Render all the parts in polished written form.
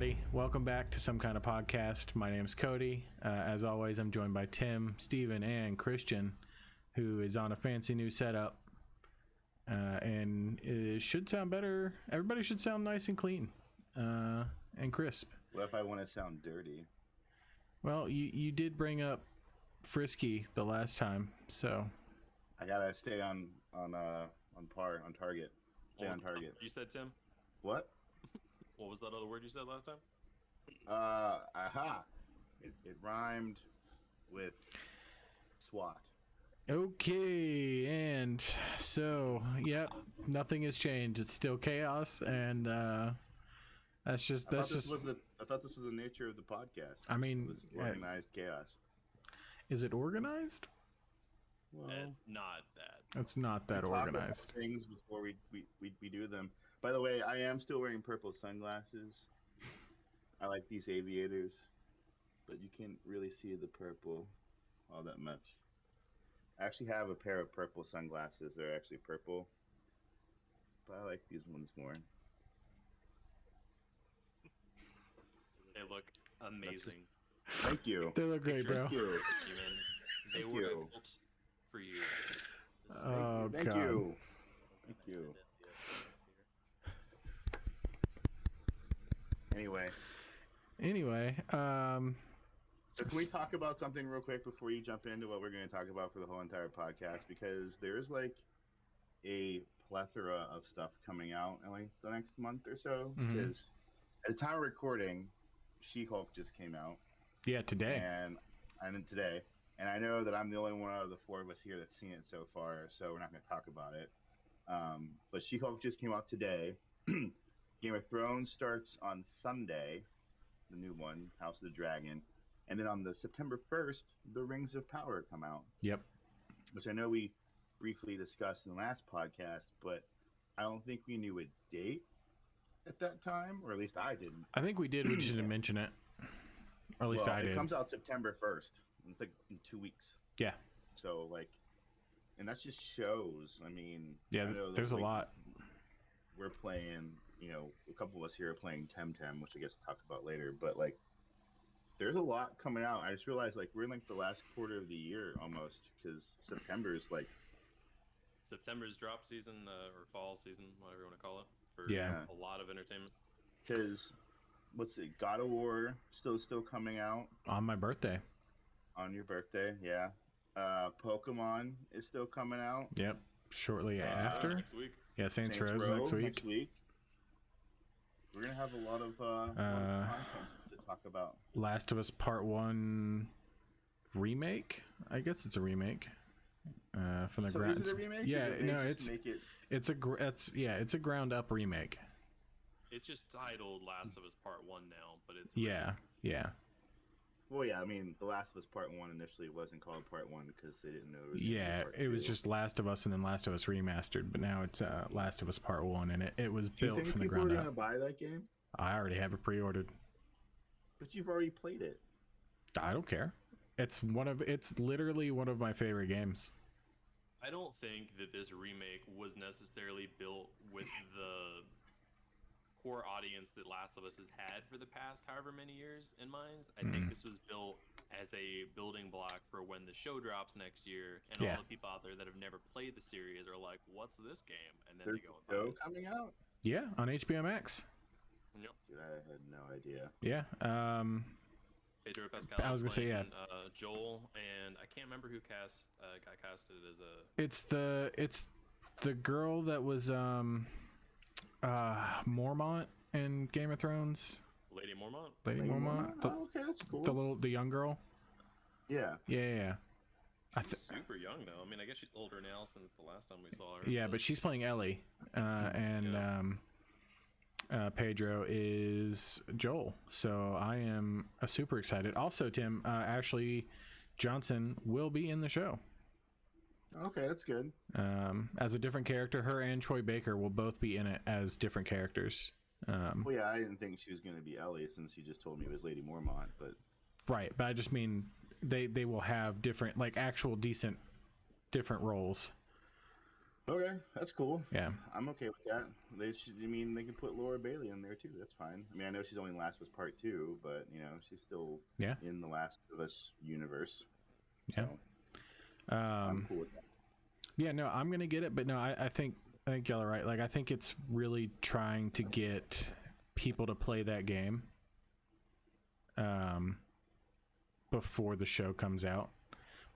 everybody. Welcome back to Some Kind of Podcast. My name's Cody. As always, I'm joined by Tim, Steven, and Christian, who is on a fancy new setup. And it should sound better. Everybody should sound nice and clean and crisp. What if I want to sound dirty? Well, you did bring up Frisky the last time, so I gotta stay on target. Stay on target. You said, Tim? What? What was that other word you said last time? Aha. It rhymed with SWAT. okay. And so, yep, nothing has changed. It's still chaos, and I thought this was the nature of the podcast. I mean, it was organized chaos. Is it organized? Well, It's not that. It's not that we talk about organized. things before we do them. By the way, I am still wearing purple sunglasses. I like these aviators, but you can't really see the purple all that much. I actually have a pair of purple sunglasses. They're actually purple, but I like these ones more. They look amazing. Thank you. They look great, bro. Thank you. They Thank were you. built for you. Oh, Thank God. you. Thank you. Anyway, so can we talk about something real quick before you jump into what we're going to talk about for the whole entire podcast? Because there's like a plethora of stuff coming out in like the next month or so. Mhm. Because at the time of recording, She-Hulk just came out. Yeah, today. And today. And I know that I'm the only one out of the four of us here that's seen it so far, so we're not going to talk about it. But She-Hulk just came out today. Game of Thrones starts on Sunday, the new one, House of the Dragon. And then on the September 1st, the Rings of Power come out. Yep. Which I know we briefly discussed in the last podcast, but I don't think we knew a date at that time, or at least I didn't. I think we did. We just didn't mention it. Or at least I did. It comes out September 1st. It's like in 2 weeks. Yeah. So, like, and that's just shows. I mean, Yeah, I know there's that, a lot. We're playing, a couple of us here are playing TemTem, which I guess we'll talk about later. But, like, there's a lot coming out. I just realized, like, we're in, like, the last quarter of the year almost, because September is, like... September's drop season, or fall season, whatever you want to call it, for Yeah. a lot of entertainment. Because, what's it, God of War still coming out. On my birthday. On your birthday, yeah. Pokemon is still coming out. Yep. Shortly Saints Row after. next week. Yeah, Saints Row next week. We're going to have a lot of content to talk about. Last of Us Part 1 remake? I guess it's a remake. From the ground. Is it a remake? Yeah, no, it's a ground up remake. It's just titled Last of Us Part 1 now, but it's... Yeah. Well, yeah, I mean, The Last of Us Part 1 initially wasn't called Part 1 because they didn't know it was Yeah, it was just Last of Us and then Last of Us Remastered, but now it's Last of Us Part 1, and it was built from the ground up. Do you think people are going to buy that game? I already have it pre-ordered. But you've already played it. I don't care. It's literally one of my favorite games. I don't think that this remake was necessarily built with the core audience that Last of Us has had for the past however many years in mind. I think this was built as a building block for when the show drops next year, and all the people out there that have never played the series are like, "What's this game?" And then There's they go and buy it. coming out. Yeah, on HBO Max. Yep. Dude, I had no idea. Yeah. Pedro Pascal. I was gonna say, yeah. Joel, and I can't remember who got casted as a. It's the girl that was Mormont in Game of Thrones. Lady Mormont. Lady Mormont. Okay, that's cool. The young girl. Yeah. Yeah. She's super young though. I mean, I guess she's older now since the last time we saw her. Yeah, but she's playing Ellie, and Pedro is Joel. So I am super excited. Also, Tim, Ashley Johnson will be in the show. Okay, that's good. As a different character, her and Troy Baker will both be in it as different characters. Well, yeah, I didn't think she was going to be Ellie since you just told me it was Lady Mormont, but right. But I just mean they will have different, like actual decent different roles. Okay, that's cool. Yeah. I'm okay with that. They should. I mean, they can put Laura Bailey in there too. That's fine. I mean, I know she's only in Last of Us Part Two, but she's still Yeah. in the Last of Us universe. Yeah. So, I'm cool with that. Yeah, no, I'm gonna get it, but no, I think y'all are right. Like, I think it's really trying to get people to play that game before the show comes out.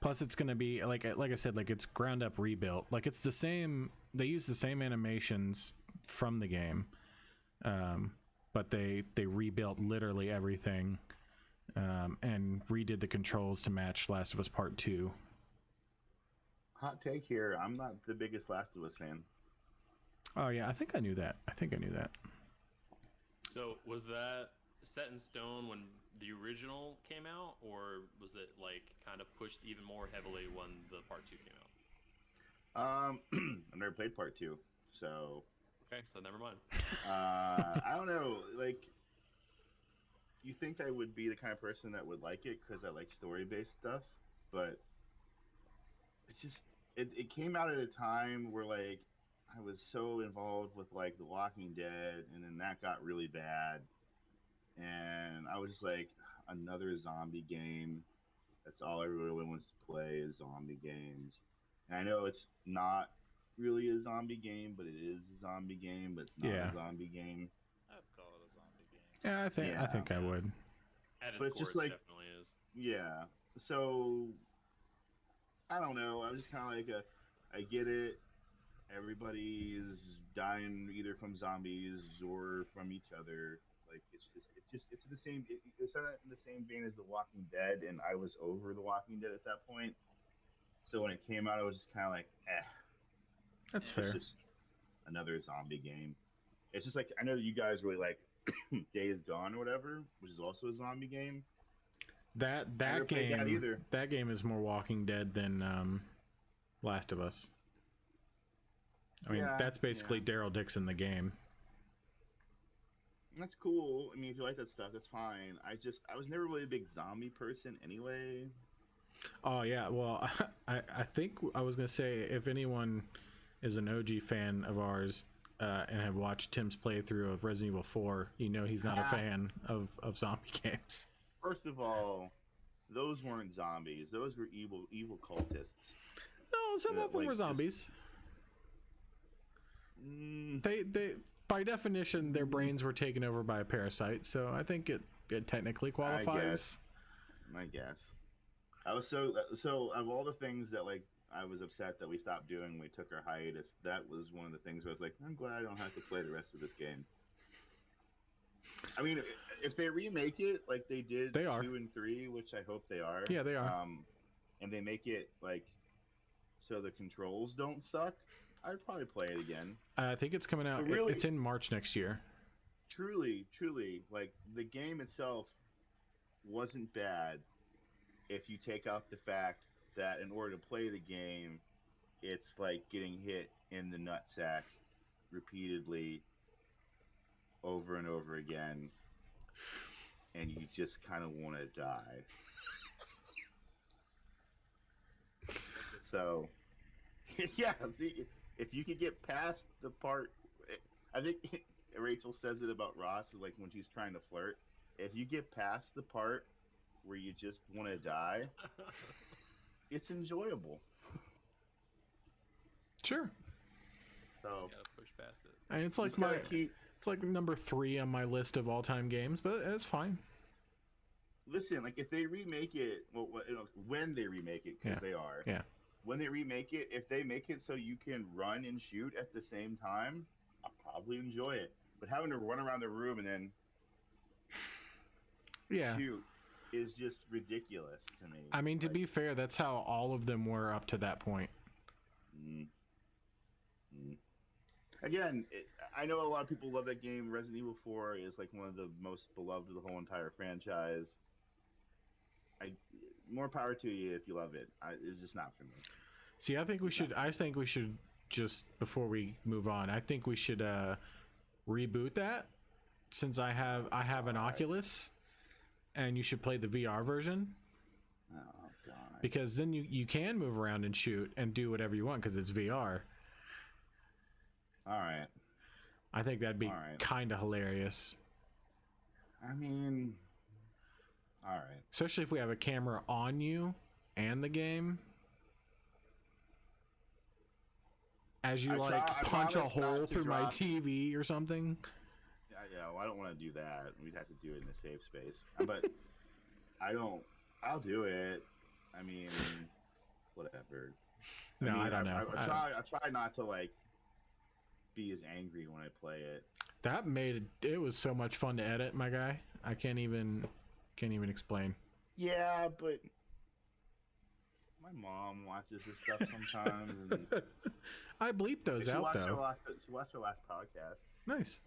Plus, it's gonna be like I said, like, it's ground up rebuilt. Like, it's the same. They use the same animations from the game, but they rebuilt literally everything, and redid the controls to match Last of Us Part 2. Hot take here. I'm not the biggest Last of Us fan. Oh yeah, I think I knew that. So was that set in stone when the original came out, or was it like kind of pushed even more heavily when the Part 2 came out? I've never played Part 2, so Okay, so never mind. I don't know. Like, you think I would be the kind of person that would like it because I like story-based stuff, but it's just it came out at a time where, like, I was so involved with, like, The Walking Dead, and then that got really bad, and I was just like, another zombie game. That's all everyone wants to play is zombie games. And I know it's not really a zombie game, but it is a zombie game, but it's not a zombie game. I'd call it a zombie game. Yeah, I think I would. At its But it's core, just it like, definitely is. yeah. So I don't know. I'm just kind of like I get it. Everybody is dying either from zombies or from each other. Like, it's the same. It's in the same vein as The Walking Dead, and I was over The Walking Dead at that point. So when it came out, I was just kind of like, eh. That's fair. It's just another zombie game. It's just like, I know that you guys really like Days Gone or whatever, which is also a zombie game. That game that game is more Walking Dead than Last of Us. I mean, that's basically Daryl Dixon the game. That's cool. I mean, if you like that stuff, that's fine. I was never really a big zombie person anyway. Oh yeah, well, I think I was gonna say, if anyone is an OG fan of ours and have watched Tim's playthrough of Resident Evil 4, he's not a fan of zombie games. First of all, those weren't zombies; those were evil cultists. No, some of them were zombies. They by definition, their brains were taken over by a parasite, so I think it technically qualifies. I guess. I was so of all the things that, like, I was upset that we stopped doing when we took our hiatus, that was one of the things where I was like, I'm glad I don't have to play the rest of this game. I mean, if they remake it like they did 2 and 3, which I hope they are. Yeah, they are. And they make it like so the controls don't suck, I'd probably play it again. I think it's coming out. Really, it's in March next year. Truly, like, the game itself wasn't bad if you take out the fact that in order to play the game, it's like getting hit in the nutsack repeatedly over and over again, and you just kind of want to die. So, yeah, see, if you could get past the part, I think Rachel says it about Ross, like when she's trying to flirt, if you get past the part where you just want to die, it's enjoyable. Sure. So just gotta push past it. And it's like it's like number 3 on my list of all-time games, but it's fine. Listen, like, if they remake it, when they remake it, because they are. Yeah. When they remake it, if they make it so you can run and shoot at the same time, I'll probably enjoy it. But having to run around the room and then shoot is just ridiculous to me. I mean, to be fair, that's how all of them were up to that point. Again, I know a lot of people love that game. Resident Evil 4 is like one of the most beloved of the whole entire franchise. More power to you if you love it. It's just not for me. See, I think we should just, before we move on, I think we should reboot that, since I have an Oculus, and you should play the VR version. Oh god. Because then you can move around and shoot and do whatever you want because it's VR. All right. I think that'd be All right. kind of hilarious. I mean, all right. Especially if we have a camera on you and the game. As you I punch a promise not hole to through my drop- TV or something. Yeah, well, I don't want to do that. We'd have to do it in a safe space. But I'll do it. I mean, whatever. No, I don't know. I try not to like be as angry when I play it. That made it was so much fun to edit, my guy. I can't even explain. Yeah, but my mom watches this stuff sometimes. And I bleep those out though. She watched our last podcast. Nice.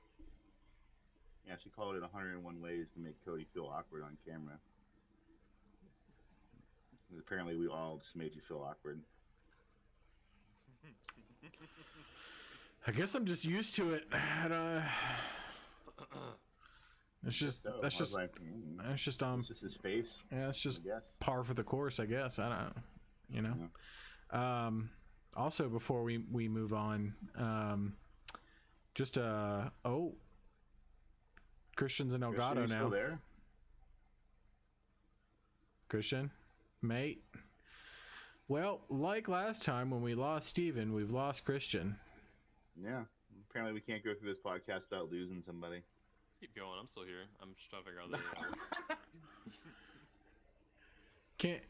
Yeah, she called it 101 ways to make Cody feel awkward on camera. Apparently, we all just made you feel awkward. I guess I'm just used to it. It's just that's just his face. Yeah, it's just I guess. par for the course, I guess. I don't, you know. Yeah. Also, before we move on, Christian's in Elgato now. Still there? Christian, mate. Well, like last time when we lost Steven, we've lost Christian. Yeah. Apparently, we can't go through this podcast without losing somebody. Keep going. I'm still here. I'm just trying to figure out the. Can't.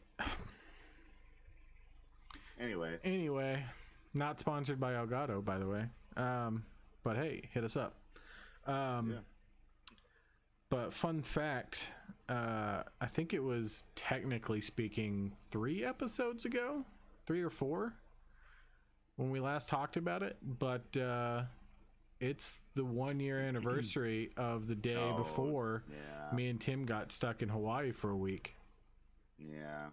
Anyway, not sponsored by Elgato, by the way. But hey, hit us up. Yeah. But fun fact, I think it was technically speaking 3 episodes ago, 3 or 4, when we last talked about it. But it's the 1-year anniversary of the day before me and Tim got stuck in Hawaii for a week. Yeah,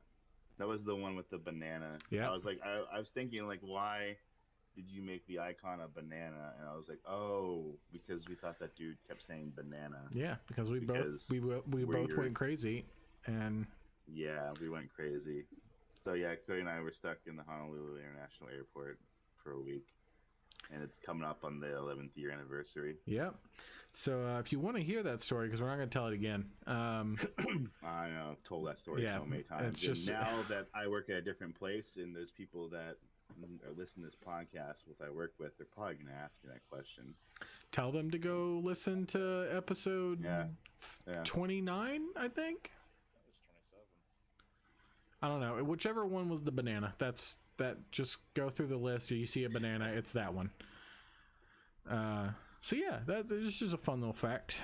that was the one with the banana. Yeah, I was like, I was thinking like, why did you make the icon a banana? And I was like, oh, because we thought that dude kept saying banana. Yeah, because we both went crazy, and yeah, we went crazy. So yeah, Cody and I were stuck in the Honolulu International Airport for a week, and it's coming up on the 11th year anniversary. Yep. So if you want to hear that story, because we're not going to tell it again. I know, I've told that story so many times. It's just now that I work at a different place, and there's people that are listening to this podcast I work with, they're probably going to ask me that question. Tell them to go listen to episode 29, I think. That was 27. I don't know. Whichever one was the banana. Just go through the list. You see a banana, it's that one. So yeah, this is a fun little fact.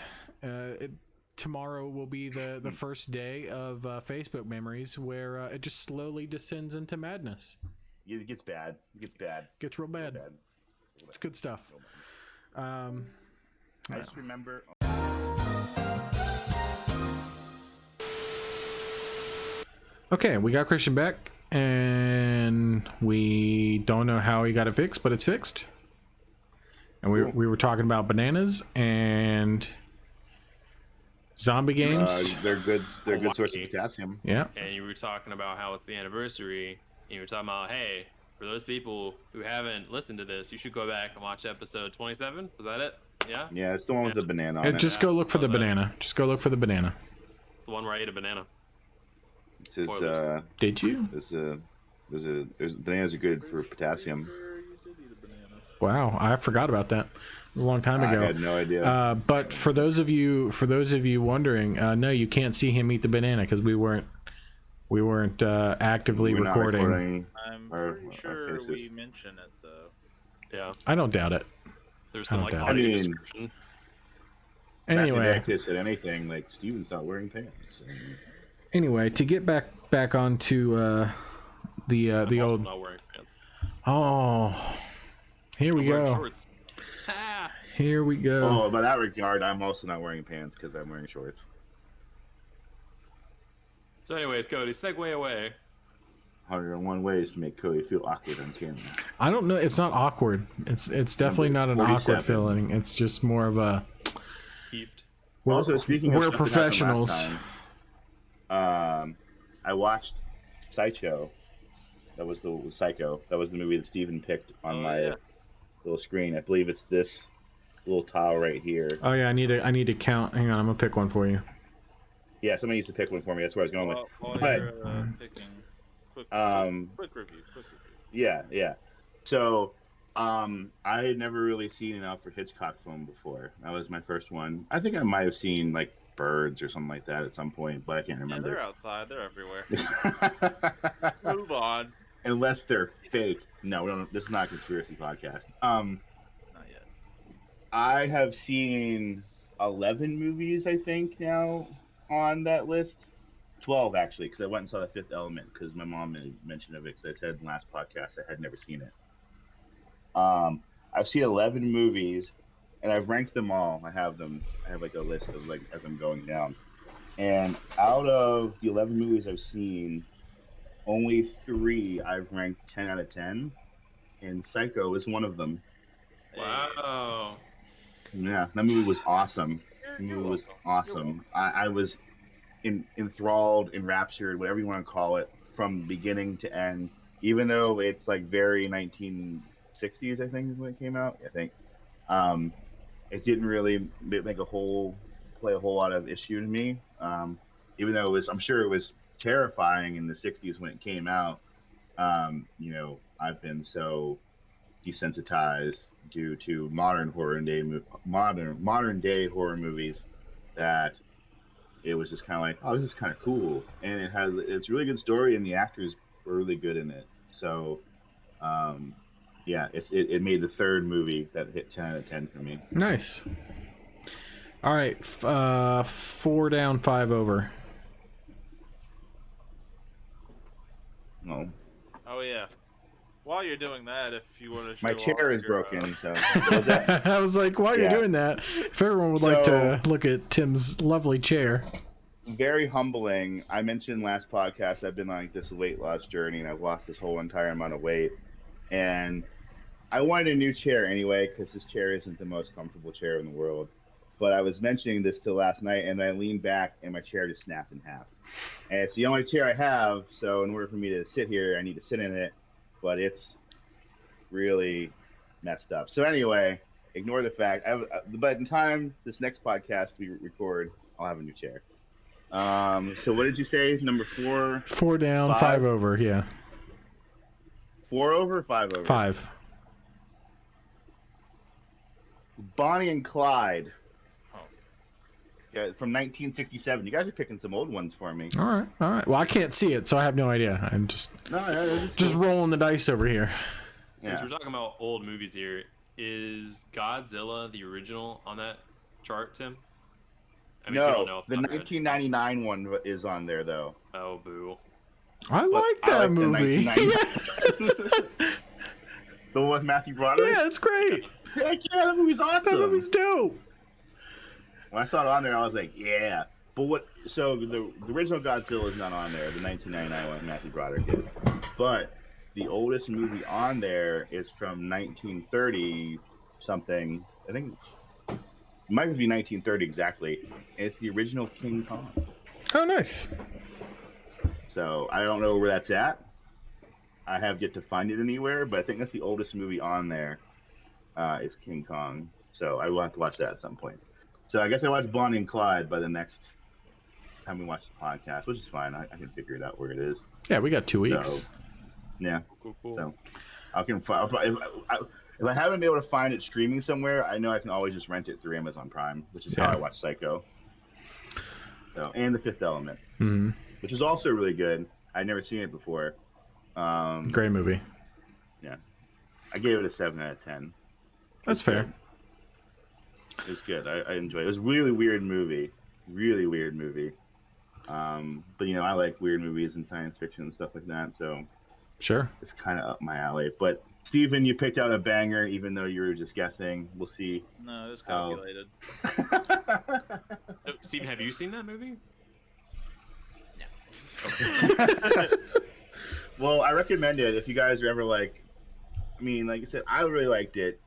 Tomorrow will be the first day of Facebook memories, where it just slowly descends into madness. It gets bad. Gets real bad. It's good stuff. I just remember. Okay, we got Christian back, and we don't know how he got it fixed, but it's fixed. And we were talking about bananas and zombie games. They're good. They're a good source of potassium. Yeah. And you were talking about how it's the anniversary. And you were talking about, hey, for those people who haven't listened to this, you should go back and watch episode 27. Was that it? Yeah. Yeah, it's the one with the banana on it. Just go look for the banana. Just go look for the banana. It's the one where I ate a banana. Did you? Bananas are good for potassium. Wow, I forgot about that. It was a long time ago. I had no idea. But for those of you wondering, no, you can't see him eat the banana because we weren't actively recording. I'm pretty sure we mentioned it though. Yeah, I don't doubt it. There's some audio description. Anyway, I could have said anything like Steven's not wearing pants. Anyway, to get back onto the old. Not wearing pants. Oh. Here we go. Here we go. Oh, by that regard, I'm also not wearing pants because I'm wearing shorts. So anyways, Cody, segue away. 101 ways to make Cody feel awkward on camera. I don't know. It's not awkward. It's definitely not an awkward feeling. It's just more of a... Heaved. We're professionals. I watched Psycho. That was the Psycho. That was the movie that Steven picked on little screen. I believe it's this little tile right here. Oh yeah, I need to count. Hang on, I'm gonna pick one for you. Yeah, somebody needs to pick one for me. That's where I was going with. While But you're picking, quick review. yeah. So, I had never really seen an Alfred Hitchcock film before. That was my first one. I think I might have seen like Birds or something like that at some point, but I can't remember. Yeah, they're outside. They're everywhere. Move on. Unless they're fake. No, we don't. This is not a conspiracy podcast. Not yet. I have seen 11 movies, I think, now on that list. 12 actually, because I went and saw The Fifth Element because my mom made mention of it because I said in the last podcast I had never seen it. I've seen 11 movies, and I've ranked them all. I have like a list of like as I'm going down. And out of the 11 movies I've seen, only 3 I've ranked 10 out of 10, and Psycho is one of them. Wow. Yeah, that movie was awesome. I was enthralled, enraptured, whatever you want to call it, from beginning to end. Even though it's like very 1960s, I think is when it came out. I think it didn't really play a whole lot of issue to me. Even though I'm sure it was terrifying in the 60s when it came out. I've been so desensitized due to modern day horror movies that it was just kind of like, oh, this is kind of cool, and it's a really good story, and the actors were really good in it. So, it made the third movie that hit 10 out of 10 for me. Nice. All right, 4 down, 5 over. No. Oh yeah. While you're doing that, if you want to show My chair is broken, so I was like, while you're doing that, if everyone would like to look at Tim's lovely chair. Very humbling. I mentioned last podcast I've been on like this weight loss journey, and I've lost this whole entire amount of weight, and I wanted a new chair anyway because this chair isn't the most comfortable chair in the world. But I was mentioning this till last night, and I leaned back, and my chair just snapped in half. And it's the only chair I have, so in order for me to sit here, I need to sit in it. But it's really messed up. So anyway, ignore the fact. But in time, this next podcast we record, I'll have a new chair. So what did you say? Number 4? 4 down, 5 over. Yeah. 4 over, 5 over. 5. Bonnie and Clyde. Yeah, from 1967. You guys are picking some old ones for me. All right. Well, I can't see it, so I have no idea. I'm just rolling the dice over here. Since we're talking about old movies here, is Godzilla the original on that chart, Tim? I mean, no, you don't know the 1999 one is on there though. Oh, boo! I like that movie. The one with Matthew Broderick. Yeah, it's great. Heck yeah, that movie's awesome. That movie's dope. When I saw it on there, I was like, yeah. But so the original Godzilla is not on there. The 1999 one, Matthew Broderick is. But the oldest movie on there is from 1930 something. I think it might be 1930 exactly. And it's the original King Kong. Oh, nice. So I don't know where that's at. I have yet to find it anywhere, but I think that's the oldest movie on there. Is King Kong. So I will have to watch that at some point. So I guess I watch Bonnie and Clyde by the next time we watch the podcast, which is fine. I can figure it out where it is. Yeah, we got 2 weeks. So, yeah. Cool. So if I haven't been able to find it streaming somewhere, I know I can always just rent it through Amazon Prime, which is how I watch Psycho. So, and The Fifth Element, which is also really good. I'd never seen it before. Great movie. Yeah, I gave it a 7 out of 10. That's fair. Good. It was good. I enjoyed it. It was a really weird movie. But I like weird movies and science fiction and stuff like that. So sure, it's kind of up my alley. But Steven, you picked out a banger, even though you were just guessing. We'll see. No, it was calculated. Steven, have you seen that movie? No. Well, I recommend it if you guys are ever like I said, I really liked it.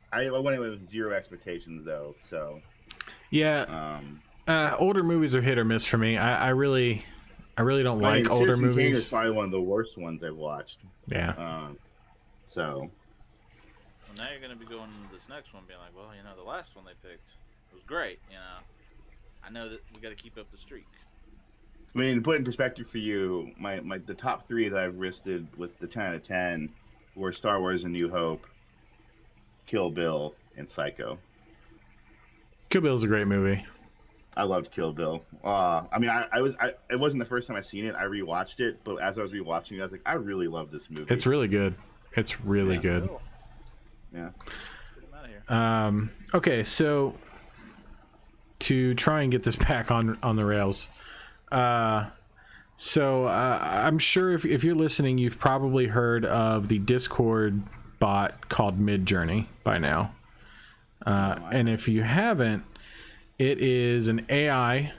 I went in with 0 expectations though, so yeah. Older movies are hit or miss for me. I really don't like older Citizen movies. Kane is probably one of the worst ones I've watched. Yeah. So Well, now you're going to be going into this next one being like, well, the last one they picked was great. I know that we got to keep up the streak. I mean, to put in perspective for you, the top 3 that I've listed with the 10 out of 10 were Star Wars: A New Hope, Kill Bill, and Psycho. Kill Bill's a great movie. I loved Kill Bill. I mean, it wasn't the first time I seen it. I rewatched it, but as I was rewatching it, I was like, I really love this movie. It's really good. It's really good. Yeah. Okay, so to try and get this back on the rails. So I'm sure if you're listening, you've probably heard of the Discord bot called Midjourney by now. And if you haven't, it is an AI,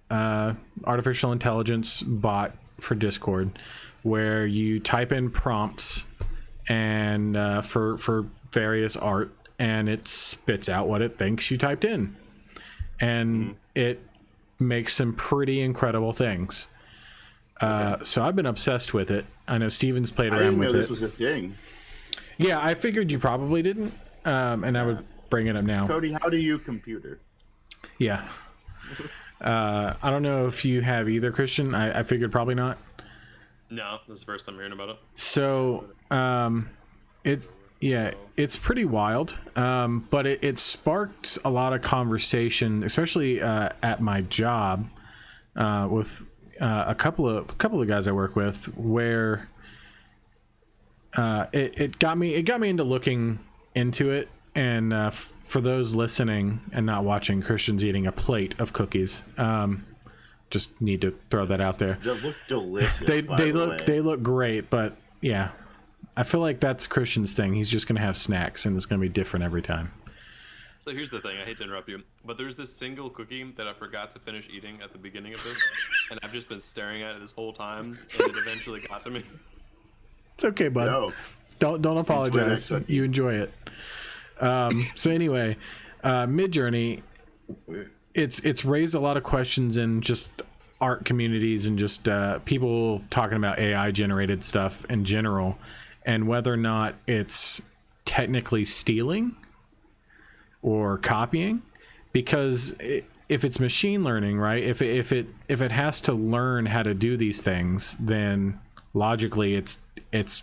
artificial intelligence bot for Discord, where you type in prompts and for various art, and it spits out what it thinks you typed in, and it makes some pretty incredible things. So I've been obsessed with it. I know Steven's played around with it. I didn't know this was a thing. Yeah, I figured you probably didn't, and I would bring it up now. Cody, how do you computer? Yeah. I don't know if you have either, Christian. I figured probably not. No, this is the first time hearing about it. So, it's pretty wild. But it sparked a lot of conversation, especially at my job, with a couple of guys I work with, where it got me into looking into it. And for those listening and not watching, Christian's eating a plate of cookies. Just need to throw that out there. They look delicious. They look great, but yeah, I feel like that's Christian's thing. He's just gonna have snacks, and it's gonna be different every time. So here's the thing. I hate to interrupt you, but there's this single cookie that I forgot to finish eating at the beginning of this, and I've just been staring at it this whole time, and it eventually got to me. It's okay, bud. No. Don't apologize. You enjoy it. So anyway, Midjourney, it's raised a lot of questions in just art communities and just people talking about AI generated stuff in general, and whether or not it's technically stealing or copying, because if it's machine learning, right? If it has to learn how to do these things, then logically it's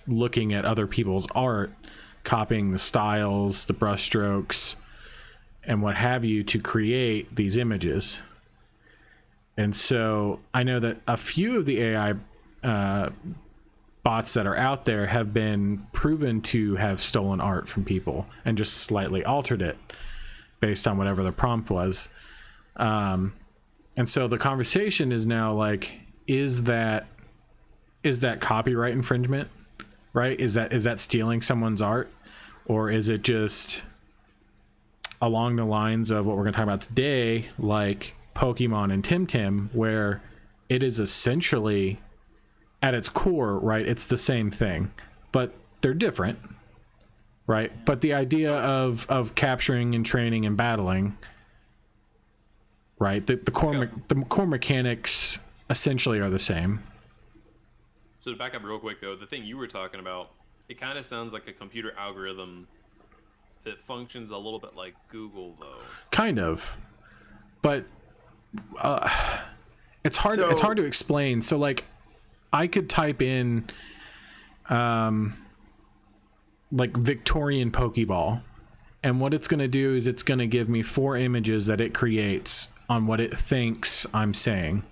looking at other people's art, copying the styles, the brushstrokes, and what have you to create these images. And so I know that a few of the AI bots that are out there have been proven to have stolen art from people and just slightly altered it based on whatever the prompt was. And so the conversation is now like, is that copyright infringement? Right? Is that stealing someone's art? Or is it just along the lines of what we're going to talk about today, like Pokemon and TemTem, where it is essentially at its core, right? It's the same thing, but they're different, right? But the idea of capturing and training and battling, right? The core mechanics essentially are the same. So to back up real quick, though, the thing you were talking about, it kind of sounds like a computer algorithm that functions a little bit like Google, though. Kind of, but it's hard to explain. So, like, I could type in, like, Victorian Pokeball, and what it's going to do is it's going to give me 4 images that it creates on what it thinks I'm saying.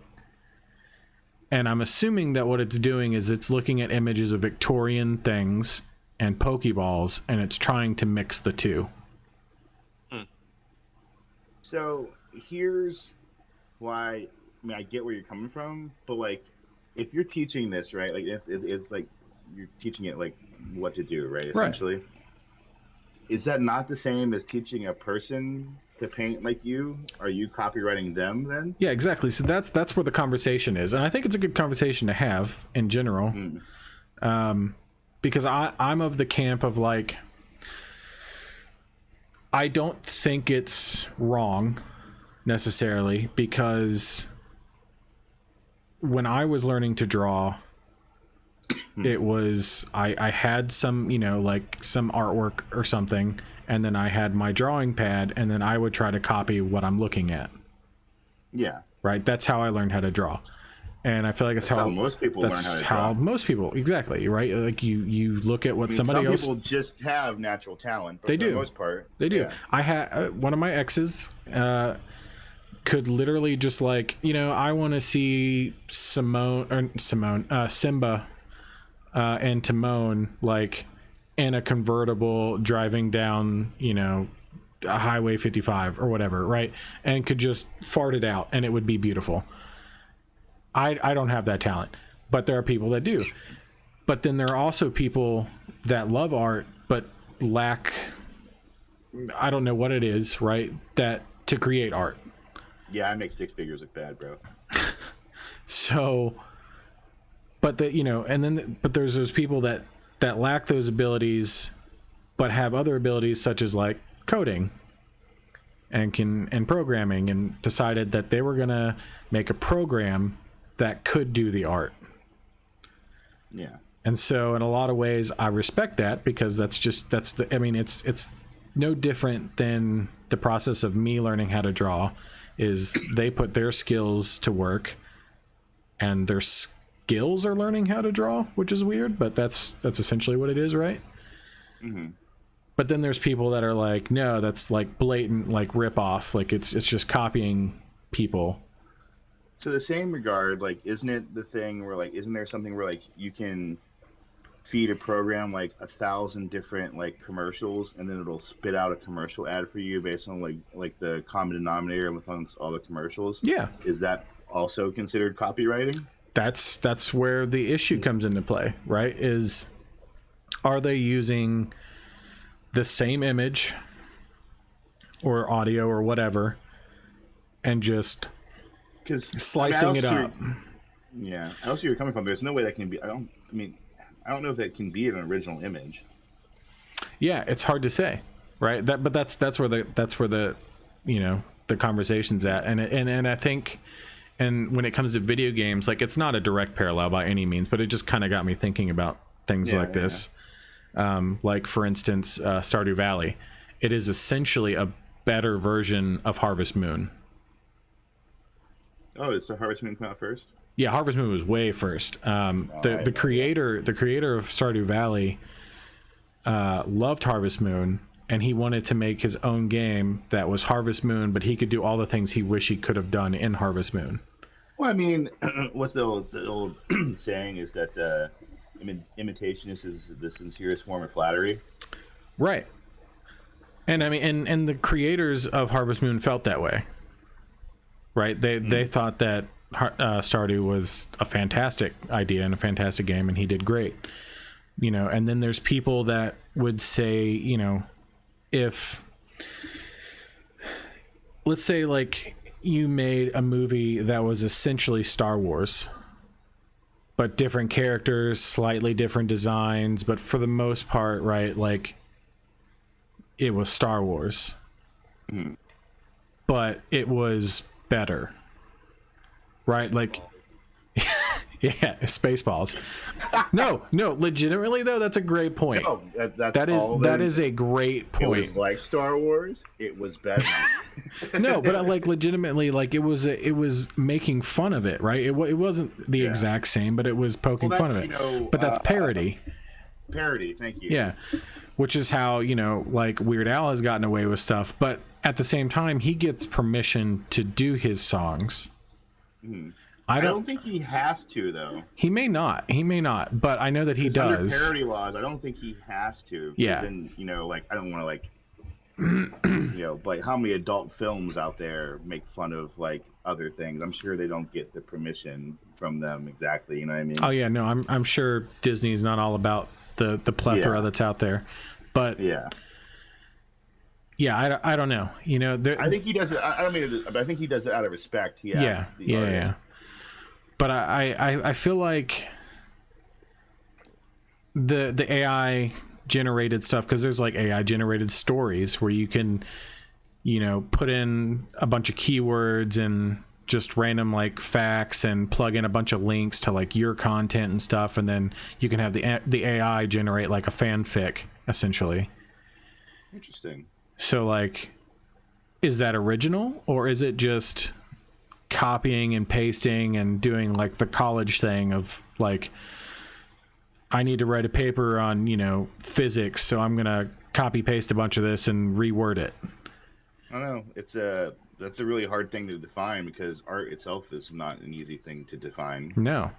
And I'm assuming that what it's doing is it's looking at images of Victorian things and Pokeballs, and it's trying to mix the two. So here's why. I mean, I get where you're coming from, but like, if you're teaching this, right? Like, it's like you're teaching it like what to do, right? Essentially, right. Is that not the same as teaching a person to paint like you? Are you copywriting them then? Yeah, exactly. So that's where the conversation is, and I think it's a good conversation to have in general, because I'm of the camp of like, I don't think it's wrong necessarily, because when I was learning to draw, it was I had some, you know, like some artwork or something, and then I had my drawing pad, and then I would try to copy what I'm looking at. Yeah. Right. That's how I learned how to draw. And I feel like that's how most people learn how to draw. Most people, exactly, right? Like you look at what somebody else. Some people just have natural talent. But they for do. The most part, they do. Yeah. I had one of my exes could literally just like, you know, I want to see Simba and Timon like in a convertible driving down, you know, a Highway 55 or whatever, right? And could just fart it out, and it would be beautiful. I don't have that talent, but there are people that do. But then there are also people that love art but lack, I don't know what it is, right? That to create art. Yeah, I make six figures look bad, bro. So, but you know, and then but there's those people that lack those abilities, but have other abilities such as like coding and programming, and decided that they were gonna make a program that could do the art. Yeah. And so in a lot of ways I respect that, because it's no different than the process of me learning how to draw. Is they put their skills to work, and their skills are learning how to draw, which is weird, but that's essentially what it is, right? Mm-hmm. But then there's people that are like, no, that's like blatant like rip off, like it's just copying people. To the same regard, like, isn't it the thing where, like, isn't there something where, like, you can feed a program, like, 1,000 different, like, commercials, and then it'll spit out a commercial ad for you based on, like the common denominator amongst all the commercials? Yeah. Is that also considered copywriting? That's where the issue comes into play, right? Are they using the same image or audio or whatever and just slicing it up? Yeah, I also you're coming from. There's no way that can be. I don't know if that can be an original image. Yeah, it's hard to say, right? But that's where the you know, the conversation's at, and I think, and when it comes to video games, like, it's not a direct parallel by any means, but it just kind of got me thinking about things like this. Like, for instance, Stardew Valley, it is essentially a better version of Harvest Moon. Oh, did Harvest Moon come out first? Yeah, Harvest Moon was way first. The creator of Stardew Valley loved Harvest Moon, and he wanted to make his own game that was Harvest Moon, but he could do all the things he wished he could have done in Harvest Moon. Well, I mean, what's the old saying is that imitation is the sincerest form of flattery. Right. And I mean, and the creators of Harvest Moon felt that way. Right? They thought that Stardew was a fantastic idea and a fantastic game, and he did great. You know, and then there's people that would say, you know, if, let's say, like, you made a movie that was essentially Star Wars, but different characters, slightly different designs, but for the most part, right, like, it was Star Wars. But it was better. Right? Like, yeah, Spaceballs. No, legitimately though, that's a great point. No, that is a great point. It was like Star Wars, it was better. No, but like, legitimately, like, it was making fun of it, right? It wasn't the exact same, but it was poking fun of it. You know, but that's parody. Parody, thank you. Yeah, which is how, you know, like, Weird Al has gotten away with stuff, but at the same time, he gets permission to do his songs. I don't think he has to, though. He may not, but I know that he does. Under parody laws, I don't think he has to. Yeah. Then, you know, like, I don't want to, like, you know, like, how many adult films out there make fun of, like, other things? I'm sure they don't get the permission from them exactly, you know what I mean? Oh, yeah, no, I'm sure Disney's not all about the plethora that's out there. But yeah, I don't know. You know, I think he does it. I don't mean it, but I think he does it out of respect. Yeah. But I feel like the AI generated stuff, because there's like AI generated stories where you can, you know, put in a bunch of keywords and just random like facts and plug in a bunch of links to like your content and stuff, and then you can have the AI generate like a fanfic essentially. Interesting. So like, is that original, or is it just copying and pasting and doing like the college thing of like, I need to write a paper on, you know, physics, so I'm gonna copy paste a bunch of this and reword it? I don't know. That's a really hard thing to define, because art itself is not an easy thing to define. No.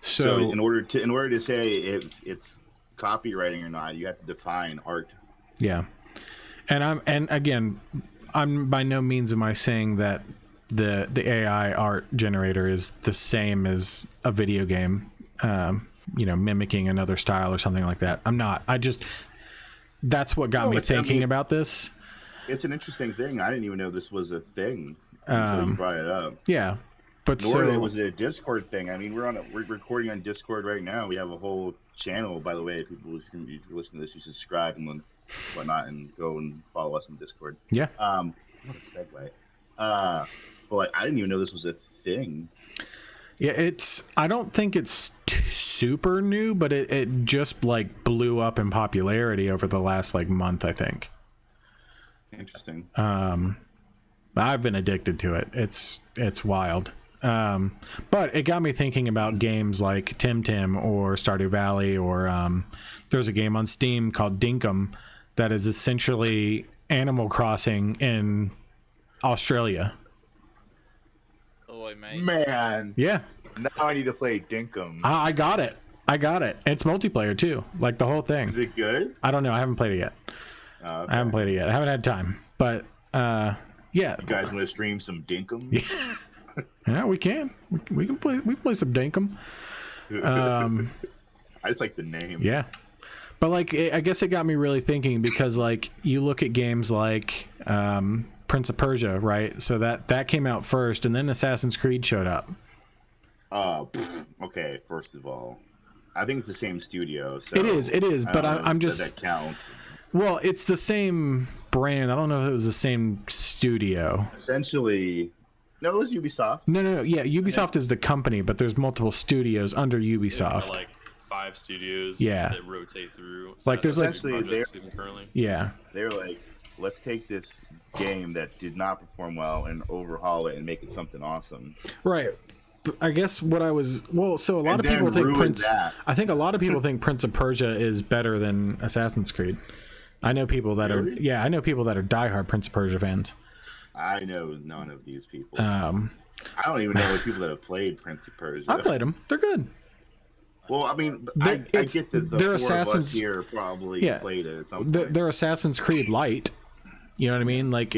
So in order to say if it's copywriting or not, you have to define art. Yeah. And again, I'm by no means am I saying that the AI art generator is the same as a video game, you know, mimicking another style or something like that. I'm not. That's what got me thinking about this. It's an interesting thing. I didn't even know this was a thing until you brought it up. Yeah, but Was it a Discord thing? I mean, we're recording on Discord right now. We have a whole channel, by the way. People, if you're listening to this, you subscribe and whatnot, and go and follow us on Discord. Yeah. What a segue. But like, I didn't even know this was a thing. Yeah, I don't think it's super new, but it just like blew up in popularity over the last like month, I think. Interesting. I've been addicted to it. It's wild. But it got me thinking about games like TemTem or Stardew Valley, or there's a game on Steam called Dinkum that is essentially Animal Crossing in Australia. Oh, mate. Man. Yeah. Now I need to play Dinkum. I got it. It's multiplayer too, like the whole thing. Is it good? I don't know. I haven't played it yet. Okay. I haven't played it yet. I haven't had time. But yeah. You guys want to stream some Dinkum? Yeah, we can. We can play some Dinkum. I just like the name. Yeah. But like, I guess it got me really thinking, because like you look at games like Prince of Persia, right? So that came out first, and then Assassin's Creed showed up. Okay. First of all, I think it's the same studio. So It is. But I'm just. That counts. Well, it's the same brand. I don't know if it was the same studio. Essentially, no, it was Ubisoft. No. Yeah, Ubisoft is the company, but there's multiple studios under Ubisoft. Like 5 studios. Yeah. That rotate through. Like there's like Essentially, currently. Yeah. They're like, let's take this game that did not perform well and overhaul it and make it something awesome. Right. I guess what I was so a lot of people think I think a lot of people think Prince of Persia is better than Assassin's Creed. I know people that are diehard Prince of Persia fans. I know none of these people. I don't even know the people that have played Prince of Persia. I played them. They're good. Well, I mean, I get that the four Assassins of us here probably played it at some point. They're Assassin's Creed light. You know what I mean? Like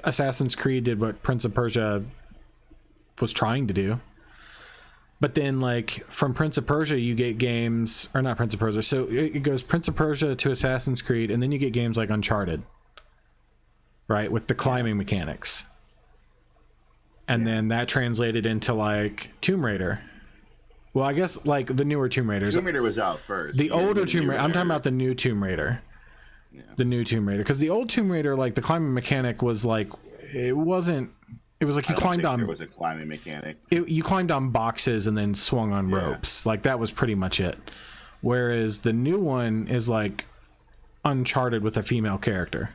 Assassin's Creed did what Prince of Persia was trying to do. But then, like, from Prince of Persia, you get games, or not Prince of Persia. So it goes Prince of Persia to Assassin's Creed, and then you get games like Uncharted, right, with the climbing mechanics. And then that translated into like Tomb Raider. Well, I guess like the newer Tomb Raiders. Tomb Raider was out first. The older Tomb Raider. I'm talking about the new Tomb Raider. Yeah. The new Tomb Raider, because the old Tomb Raider, like the climbing mechanic was like, it wasn't. It was like you climbed on. There was a climbing mechanic. You climbed on boxes and then swung on ropes. Like that was pretty much it. Whereas the new one is like Uncharted with a female character.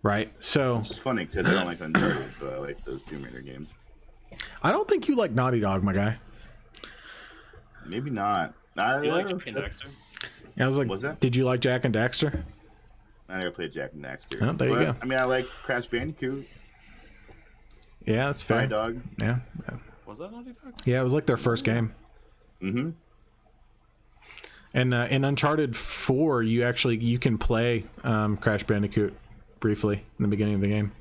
Right? So it's funny because I don't like Uncharted, but I like those Tomb Raider games. I don't think you like Naughty Dog, my guy. Maybe not. You like Jak and Daxter? Yeah, I was like, did you like Jak and Daxter? I never played Jak and Daxter. Oh, there you go. I mean, I like Crash Bandicoot. Yeah, that's fair. Dog. Yeah. Was that Naughty Dog? Yeah, it was like their first game. Mm-hmm. And in Uncharted 4, you can play Crash Bandicoot briefly in the beginning of the game.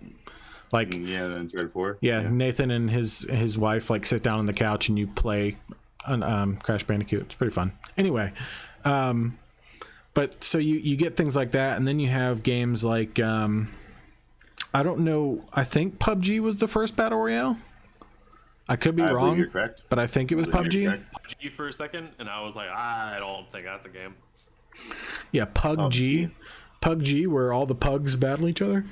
Like Uncharted 4. Yeah, Nathan and his wife like sit down on the couch and you play Crash Bandicoot. It's pretty fun. Anyway, but so you get things like that, and then you have games like I don't know. I think PUBG was the first battle royale. I could be wrong, you're correct. But I think it was PUBG. PUBG for a second, and I was like, I don't think that's a game. Yeah, PUBG, where all the pugs battle each other.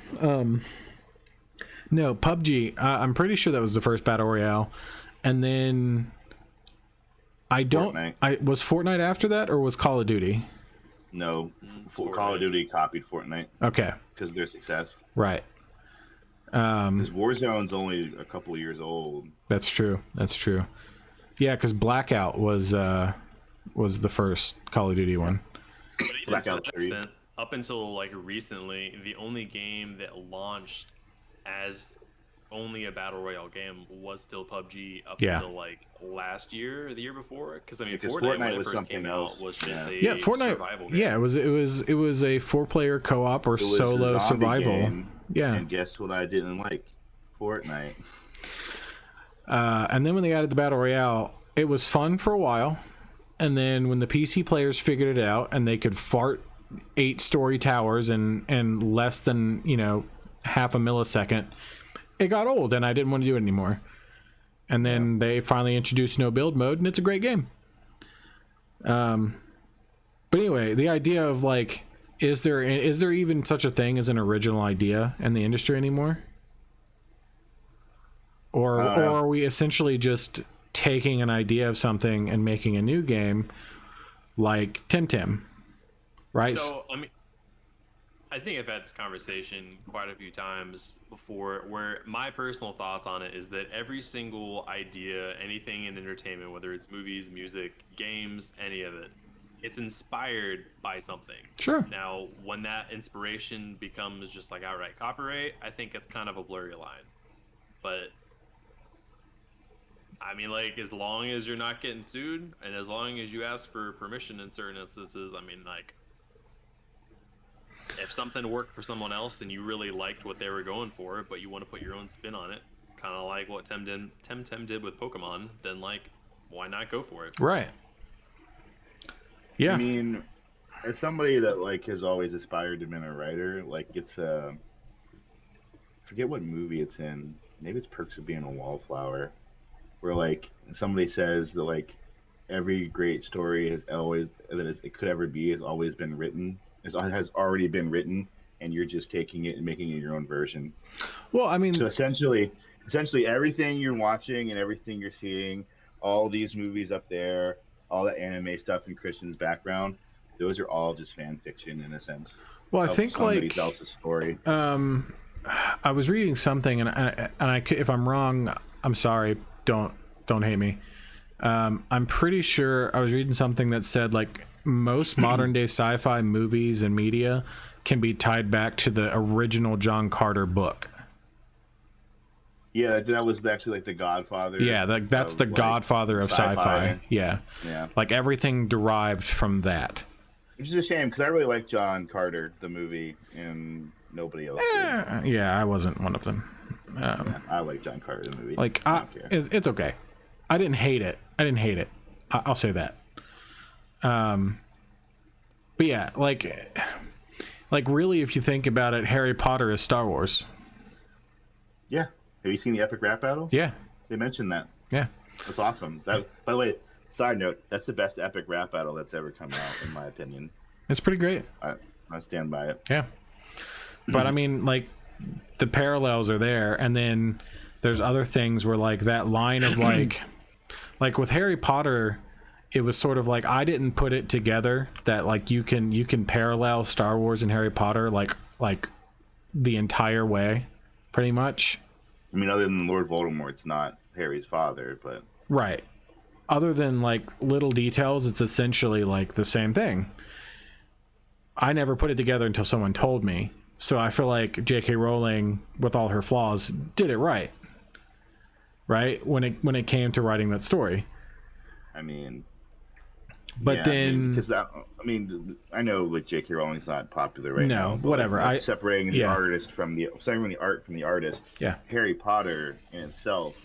No, PUBG. I'm pretty sure that was the first battle royale, and then I don't. Fortnite. Was Fortnite after that, or was Call of Duty? No, Fortnite. Call of Duty copied Fortnite Okay, because of their success. right. Because Warzone's only a couple years old. That's true. That's true. Yeah, because Blackout was the first Call of Duty one. But even to Blackout that 3. extent, up until like recently, the only game that launched as only a battle royale game was still PUBG up Yeah. until like last year or the year before. Because I mean, Because Fortnite, when Fortnite it was first something came else. out, was just Yeah. a Fortnite. survival game. Yeah, it was a 4-player co-op or It was a solo zombie survival. game, Yeah. And guess what I didn't like? Fortnite. And then when they added the battle royale, it was fun for a while, and then when the PC players figured it out and they could fart 8-story towers in less than half a millisecond, it got old and I didn't want to do it anymore. And then they finally introduced no build mode, and it's a great game. But anyway, the idea of like, is there even such a thing as an original idea in the industry anymore? Or are we essentially just taking an idea of something and making a new game like TemTem, right? So I mean, I think I've had this conversation quite a few times before, where my personal thoughts on it is that every single idea, anything in entertainment, whether it's movies, music, games, any of it, it's inspired by something. Sure. Now, when that inspiration becomes just like outright copyright, I think it's kind of a blurry line. But I mean, like, as long as you're not getting sued, and as long as you ask for permission in certain instances, I mean, like, if something worked for someone else and you really liked what they were going for, but you want to put your own spin on it, kind of like what TemTem did with Pokemon, then, like, why not go for it? Right. Yeah. I mean, as somebody that like has always aspired to be a writer, like it's forget what movie it's in. Maybe it's Perks of Being a Wallflower, where like somebody says that like every great story has it could ever be has always been written. Has already been written, and you're just taking it and making it your own version. Well, I mean, so essentially everything you're watching and everything you're seeing, all these movies up there, all the anime stuff in Christian's background, those are all just fan fiction in a sense. well, I think somebody like else's story. I was reading something, and I if I'm wrong, I'm sorry. Don't hate me. I'm pretty sure I was reading something that said like most modern day sci-fi movies and media can be tied back to the original John Carter book. Yeah, that was actually like the Godfather. Yeah, that's the Godfather of sci-fi. Yeah, like everything derived from that. Which is a shame because I really like John Carter, the movie, and nobody else did. Yeah, I wasn't one of them. I like John Carter, the movie. Like, I don't care. it's okay. I didn't hate it. I'll say that. But yeah, like really, if you think about it, Harry Potter is Star Wars. Yeah. Have you seen the epic rap battle? Yeah. They mentioned that. Yeah. That's awesome. That, by the way, side note, that's the best epic rap battle that's ever come out, in my opinion. It's pretty great. I stand by it. Yeah. But I mean, like, the parallels are there, and then there's other things where like that line of like with Harry Potter, it was sort of like I didn't put it together that like you can parallel Star Wars and Harry Potter like the entire way, pretty much. I mean, other than Lord Voldemort's not Harry's father, but right. Other than like little details, it's essentially like the same thing. I never put it together until someone told me. So I feel like J.K. Rowling, with all her flaws, did it right. Right? When it came to writing that story. I mean, but yeah, then because I know like J.K. Rowling's not popular right now. No, whatever. Like, separating the artist from the art from the artist. Yeah. Harry Potter in itself,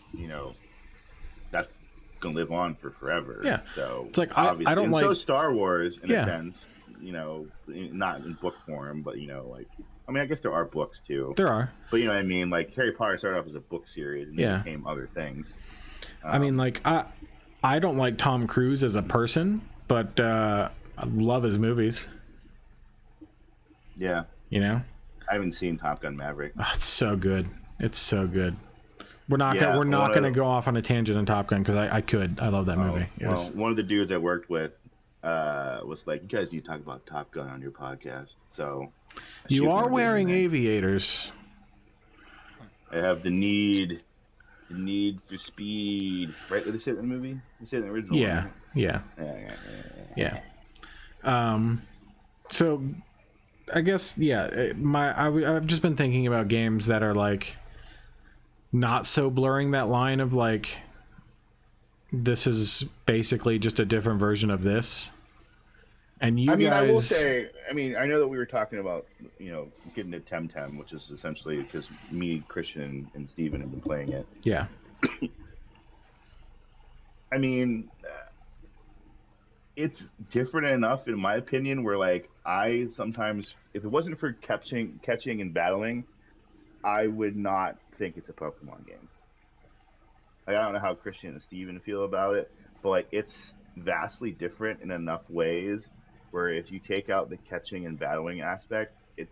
that's gonna live on for forever. Yeah. So it's like obviously, I don't like. So Star Wars in Yeah. a sense, not in book form, but like. I mean, I guess there are books too. There are. But you know what I mean? Like, Harry Potter started off as a book series and then Yeah. became other things. I mean, like, I don't like Tom Cruise as a person, but I love his movies. Yeah. You know? I haven't seen Top Gun Maverick. Oh, it's so good. It's so good. We're not Yeah, gonna go off on a tangent on Top Gun because I could. I love that movie. Well, one of the dudes I worked with was like, "You guys need to talk about Top Gun on your podcast." So you are wearing aviators. I have the need for speed. Right? Did they say it in the movie? They say it in the original. Yeah, one, right? yeah. So I guess I've just been thinking about games that are like not so blurring that line of like this is basically just a different version of this. And guys, I will say, I know that we were talking about, getting to TemTem, which is essentially because me, Christian, and Steven have been playing it. Yeah. It's different enough, in my opinion, where like I sometimes, if it wasn't for catching and battling, I would not think it's a Pokemon game. Like, I don't know how Christian and Steven feel about it, but like it's vastly different in enough ways where if you take out the catching and battling aspect, it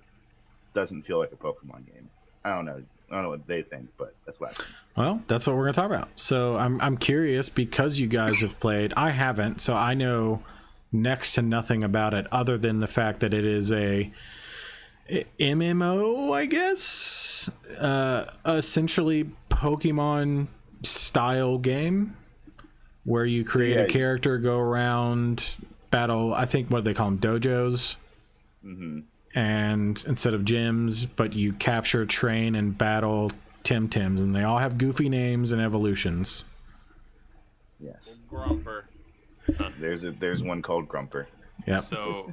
doesn't feel like a Pokemon game. I don't know what they think, but that's what I think. Well, that's what we're gonna talk about. So I'm curious because you guys have played. I haven't, so I know next to nothing about it other than the fact that it is a MMO, I guess, essentially Pokemon style game where you create a character, go around, battle. I think what they call them, dojos. Mm-hmm. And instead of gyms, but you capture, train, and battle TemTems, and they all have goofy names and evolutions. Yes. Grumper. There's one called Grumper. Yeah. So,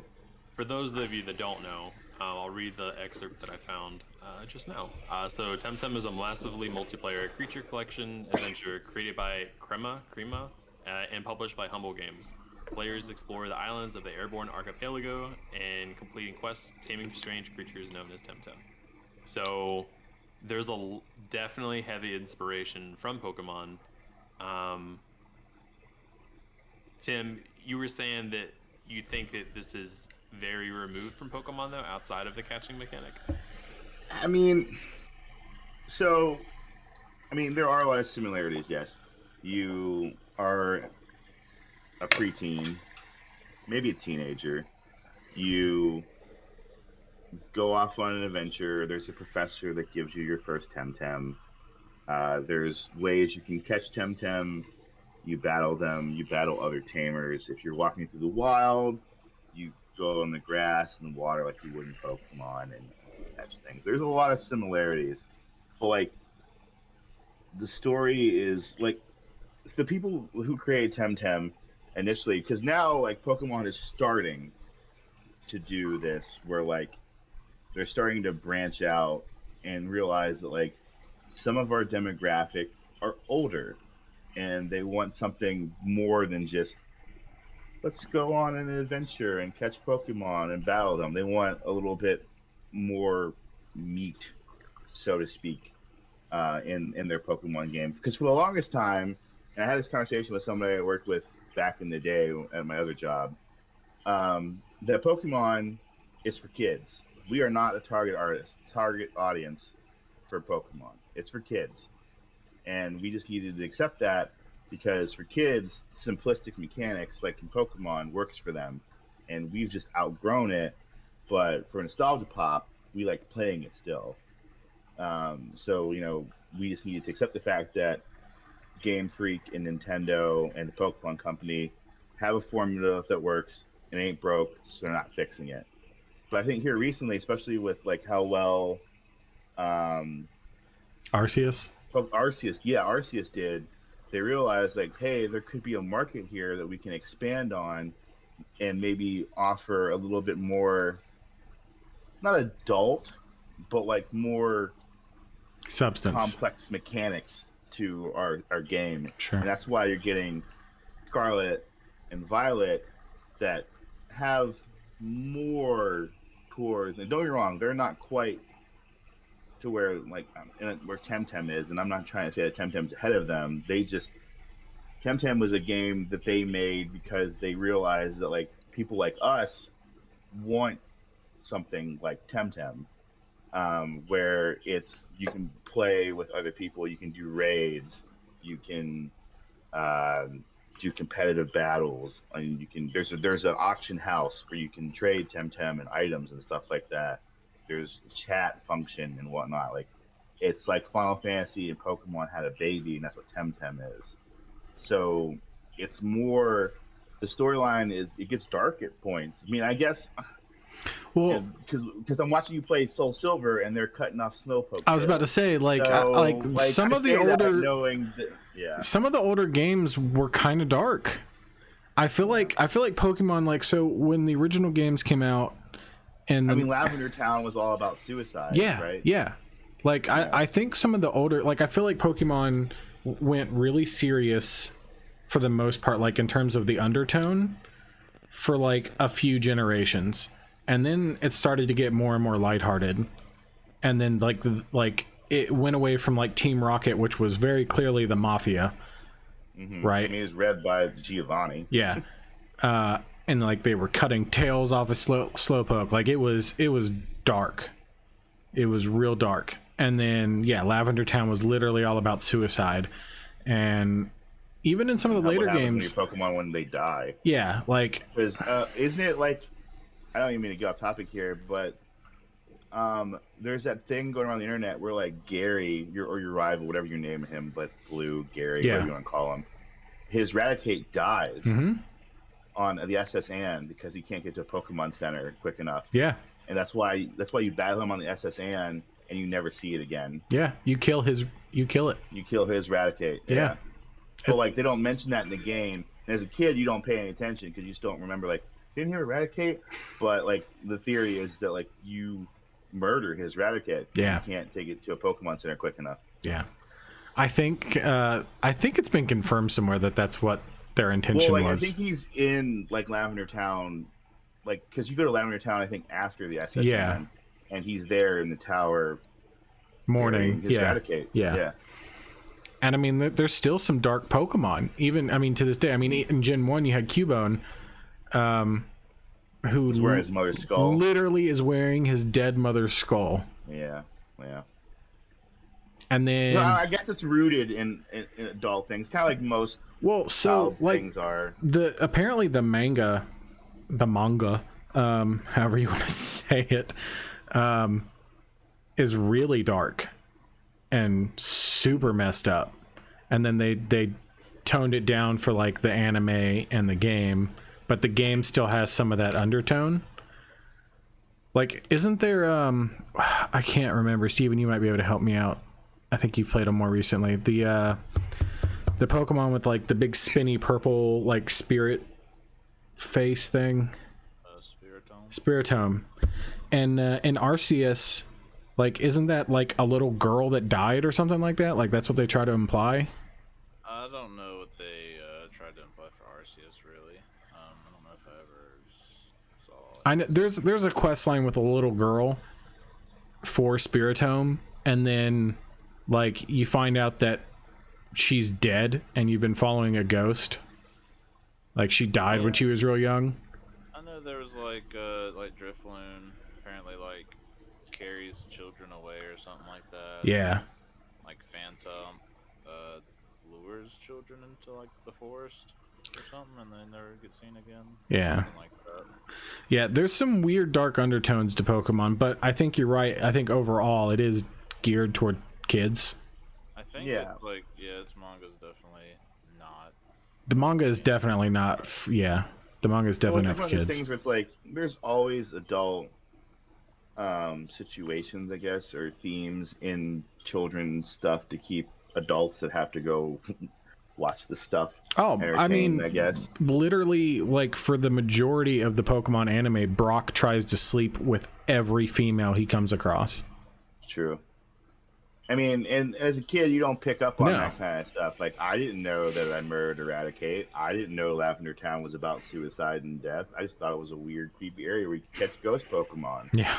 for those of you that don't know, I'll read the excerpt that I found just now. So, TemTem is a massively multiplayer creature collection adventure created by Crema, and published by Humble Games. Players explore the islands of the airborne archipelago and completing quests, taming strange creatures known as TemTem. So there's a definitely heavy inspiration from Pokemon. Tim, you were saying that you think that this is very removed from Pokemon, though, outside of the catching mechanic? There are a lot of similarities, yes. You are a preteen, maybe a teenager. You go off on an adventure. There's a professor that gives you your first TemTem. There's ways you can catch TemTem. You battle them. You battle other tamers. If you're walking through the wild, you go on the grass and the water like you would in Pokemon and catch things. There's a lot of similarities. But, like, the story is, like, the people who created TemTem initially, because now, like, Pokemon is starting to do this where, like, they're starting to branch out and realize that, like, some of our demographic are older and they want something more than just let's go on an adventure and catch Pokemon and battle them. They want a little bit more meat, so to speak, in their Pokemon games. Because for the longest time, and I had this conversation with somebody I worked with back in the day at my other job, that Pokemon is for kids. We are not a target audience for Pokemon. It's for kids. And we just needed to accept that because for kids, simplistic mechanics like in Pokemon works for them. And we've just outgrown it. But for Nostalgia Pop, we like playing it still. So, we just needed to accept the fact that Game Freak and Nintendo and the Pokemon Company have a formula that works and ain't broke, so they're not fixing it. But I think here recently, especially with like how well Arceus did, they realized like, hey, there could be a market here that we can expand on and maybe offer a little bit more, not adult, but like more substance, complex mechanics to our game. Sure. And that's why you're getting Scarlet and Violet that have more tours. And don't get me wrong, they're not quite to where like where TemTem is, and I'm not trying to say that TemTem's ahead of them. TemTem was a game that they made because they realized that like people like us want something like TemTem, where you can play with other people, you can do raids, you can do competitive battles, and there's an auction house where you can trade TemTem and items and stuff like that. There's chat function and whatnot. Like it's like Final Fantasy and Pokemon had a baby, and that's what TemTem is. So it's more the storyline is it gets dark at points. I mean, I guess Well, because I'm watching you play Soul Silver and they're cutting off Slowpoke. I was about to say like some of the older games were kind of dark. I feel like Pokemon, like, so when the original games came out, and I mean Lavender Town was all about suicide. Yeah, right. Yeah. Like I think some of the older, like I feel like Pokemon went really serious for the most part, like in terms of the undertone, for like a few generations, and then it started to get more and more lighthearted, and then like it went away from like Team Rocket, which was very clearly the Mafia, right? I mean, it's read by Giovanni. Yeah. And like they were cutting tails off of Slowpoke. Like it was dark. It was real dark. And then Lavender Town was literally all about suicide. And even in some of the later games, Pokemon when they die. Yeah, like because isn't it like, I don't even mean to get off topic here, but there's that thing going around the internet where like Gary, your rival, whatever you name him, but Blue, Gary, whatever you want to call him, his Raticate dies on the SSN because he can't get to a Pokemon Center quick enough. Yeah. And that's why you battle him on the SSN and you never see it again. Yeah, you kill it. You kill his Raticate. Yeah. But like they don't mention that in the game. And as a kid, you don't pay any attention because you just don't remember like, didn't you Eradicate? But like the theory is that like you murder his Raticate. Yeah. You can't take it to a Pokemon Center quick enough. Yeah. I think it's been confirmed somewhere that that's what their intention was. I think he's in like Lavender Town, like because you go to Lavender Town I think after the SSN. Yeah. And he's there in the tower. Morning. His Raticate. Yeah. And I mean, there's still some dark Pokemon. Even, I mean, to this day. I mean, in Gen 1, you had Cubone, who he's wearing his mother's skull. Literally is wearing his dead mother's skull. Yeah. And then... So I guess it's rooted in adult things, kind of like most things are. Apparently the manga, however you want to say it, is really dark and super messed up, and then they toned it down for like the anime and the game, but the game still has some of that undertone. Like, isn't there I can't remember, Steven, you might be able to help me out. I think you've played them more recently. The Pokemon with like the big spinny purple like spirit face thing. Spiritomb. And in Arceus, like, isn't that like a little girl that died or something like that? Like, that's what they try to imply. I don't know what they tried to imply for Arceus, really. I don't know if I ever saw it. I know there's a quest line with a little girl for Spiritomb, and then like you find out that she's dead and you've been following a ghost. Like, she died when she was real young. I know there was like Drifloon apparently like carries children away or something like that. Yeah. Like Phantom lures children into like the forest or something and they never get seen again. Yeah. Something like that. Yeah, there's some weird dark undertones to Pokemon, but I think you're right. I think overall it is geared toward kids. I think its manga's definitely not. The manga is definitely not. The manga is definitely not for kids. One of those things where it's like there's always adult situations, I guess, or themes in children's stuff to keep adults that have to go watch the stuff. Oh, I mean, I guess literally, like for the majority of the Pokemon anime, Brock tries to sleep with every female he comes across. True. I mean, and as a kid, you don't pick up on that kind of stuff. Like, I didn't know that I murdered Eradicate. I didn't know Lavender Town was about suicide and death. I just thought it was a weird, creepy area where you could catch ghost Pokemon. Yeah.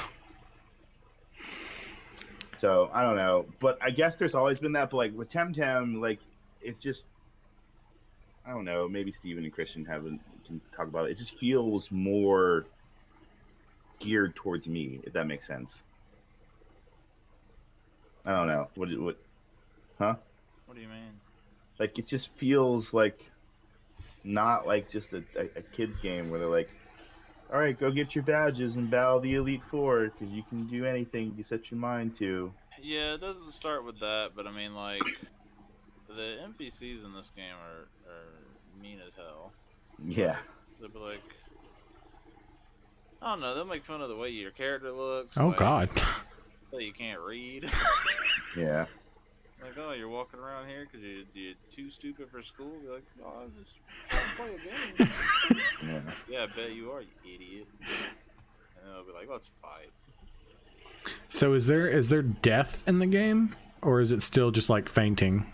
So, I don't know. But I guess there's always been that. But, like, with TemTem, like, it's just... I don't know. Maybe Steven and Christian can talk about it. It just feels more geared towards me, if that makes sense. I don't know. What? Huh? What do you mean? Like it just feels like not like just a kids game where they're like, all right, go get your badges and battle the Elite Four because you can do anything you set your mind to. Yeah, it doesn't start with that, but I mean, like, the NPCs in this game are mean as hell. Yeah. They'll be like, I don't know, they'll make fun of the way your character looks. Oh like, God. That you can't read. Yeah. Like, oh, you're walking around here because you're too stupid for school? Be like, oh, I'm just trying to play a game. Yeah. Yeah, I bet you are, you idiot. And then they'll be like, let's fight. So is there death in the game, or is it still just like fainting?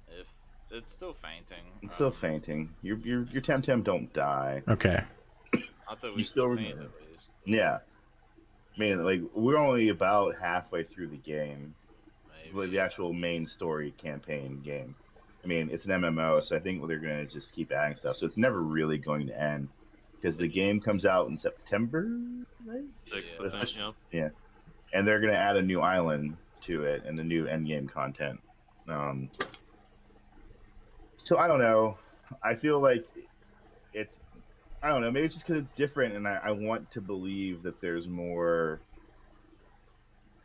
If it's still fainting. It's still fainting. Your TemTem don't die. Okay. I thought You we still faint remember. at least. Yeah. I mean, like we're only about halfway through the game, Maybe. like the actual main story campaign game. I mean, it's an MMO, so I think they're gonna just keep adding stuff. So it's never really going to end because the game comes out in September, right? 6th, Yeah. I think, yeah. Yeah. And they're gonna add a new island to it and the new end game content. So I don't know. I feel like it's. I don't know. Maybe it's just because it's different, and I want to believe that there's more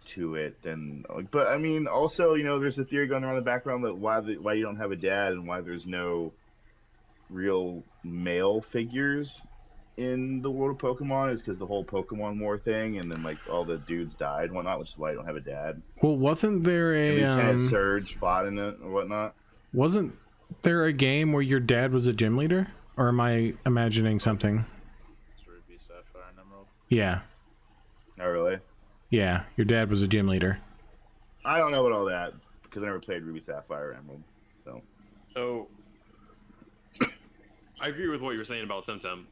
to it than. But I mean, also, there's a theory going on in the background that why you don't have a dad and why there's no real male figures in the world of Pokemon is because the whole Pokemon War thing, and then like all the dudes died and whatnot, which is why I don't have a dad. Well, wasn't there And a Lieutenant Surge fought in it or whatnot. wasn't there a game where your dad was a gym leader? Or am I imagining something? It's Ruby, Sapphire, and Emerald. Yeah. Not really. Yeah, your dad was a gym leader. I don't know about all that because I never played Ruby, Sapphire, or Emerald. So, I agree with what you're saying about TemTem.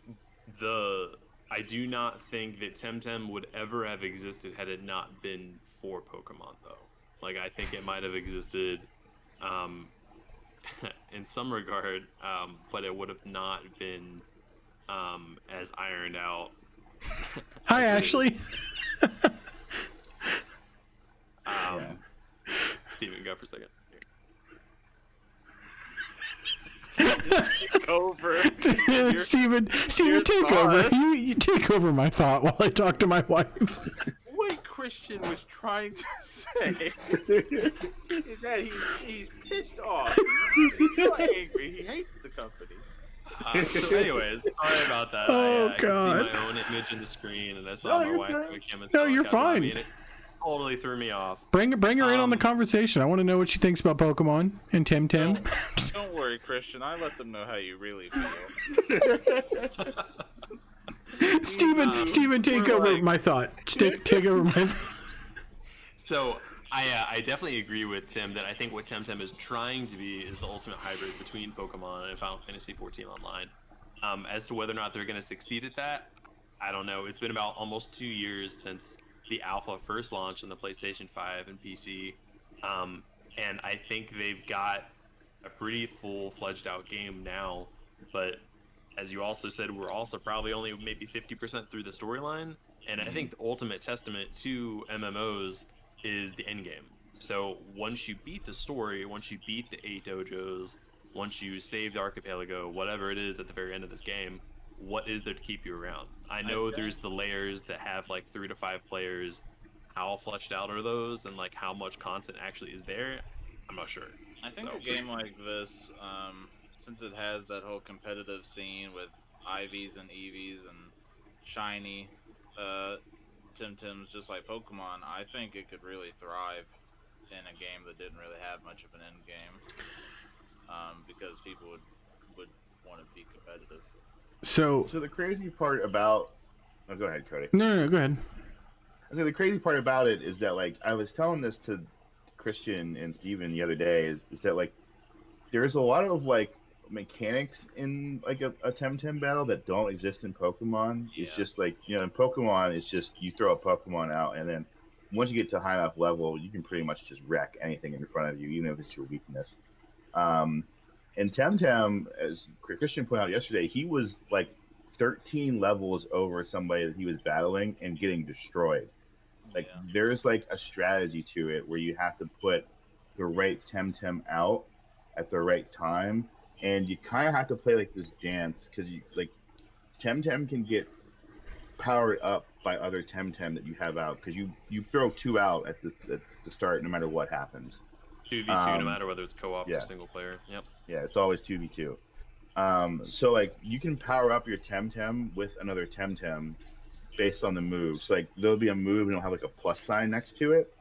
I do not think that TemTem would ever have existed had it not been for Pokemon, though. Like, I think it might have existed in some regard, but it would have not been as ironed out. Hi, as it is. Ashley. Steven, go for a second. Take over. Steven, your take over. thought. You take over my thought while I talk to my wife. What Christian was trying to say is that he's pissed off. He's so angry. He hates the company. So anyways, sorry about that. Oh, I God. could see my own image in the screen, and I saw my you're wife fine. doing Kim. No, you're fine. And it totally threw me off. Bring her in on the conversation. I want to know what she thinks about Pokemon and TemTem. Don't worry, Christian. I let them know how you really feel. Steven, take we're over like- my thought. Take over my. So I definitely agree with Tim that I think what TemTem is trying to be is the ultimate hybrid between Pokemon and Final Fantasy XIV Online. As to whether or not they're going to succeed at that, I don't know. It's been about almost 2 years since the alpha first launched on the PlayStation 5 and PC, and I think they've got a pretty full-fledged out game now. But as you also said, we're also probably only maybe 50% through the storyline, and I think the ultimate testament to MMOs is the end game. So once you beat the story, once you beat the 8 dojos, once you save the archipelago, whatever it is at the very end of this game, what is there to keep you around? I know there's the layers that have like 3 to 5 players. How fleshed out are those, and like how much content actually is there? I'm not sure. I think So- a game like this, since it has that whole competitive scene with IVs and EVs and shiny TemTems just like Pokemon, I think it could really thrive in a game that didn't really have much of an end game, because people would want to be competitive. So So the crazy part about. Oh, go ahead, Cody. no, go ahead. I say the crazy part about it is that like I was telling this to Christian and Steven the other day is that like there's a lot of like mechanics in like a TemTem battle that don't exist in Pokemon. It's Yeah. just like in Pokemon it's just you throw a Pokemon out and then once you get to a high enough level you can pretty much just wreck anything in front of you, even if it's your weakness. And TemTem, as Christian pointed out yesterday, he was like 13 levels over somebody that he was battling and getting destroyed. Like Yeah. there's like a strategy to it where you have to put the right TemTem out at the right time, and you kind of have to play like this dance because you like TemTem can get powered up by other TemTem that you have out because you throw two out at the start no matter what happens. 2v2, no matter whether it's co-op yeah. or single player. Yep. Yeah, it's always 2v2. So like you can power up your TemTem with another TemTem based on the move. So like there'll be a move and it'll have like a plus sign next to it.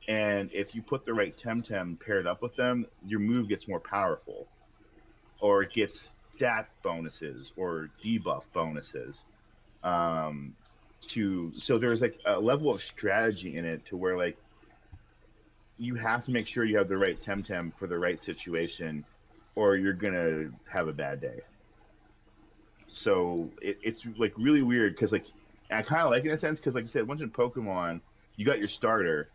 And if you put the right TemTem paired up with them, your move gets more powerful. Or it gets stat bonuses or debuff bonuses. So there's like a level of strategy in it to where like you have to make sure you have the right TemTem for the right situation or you're gonna have a bad day. So it's like really weird because like I kind of like it in a sense because like I said, once in Pokemon, you got your starter,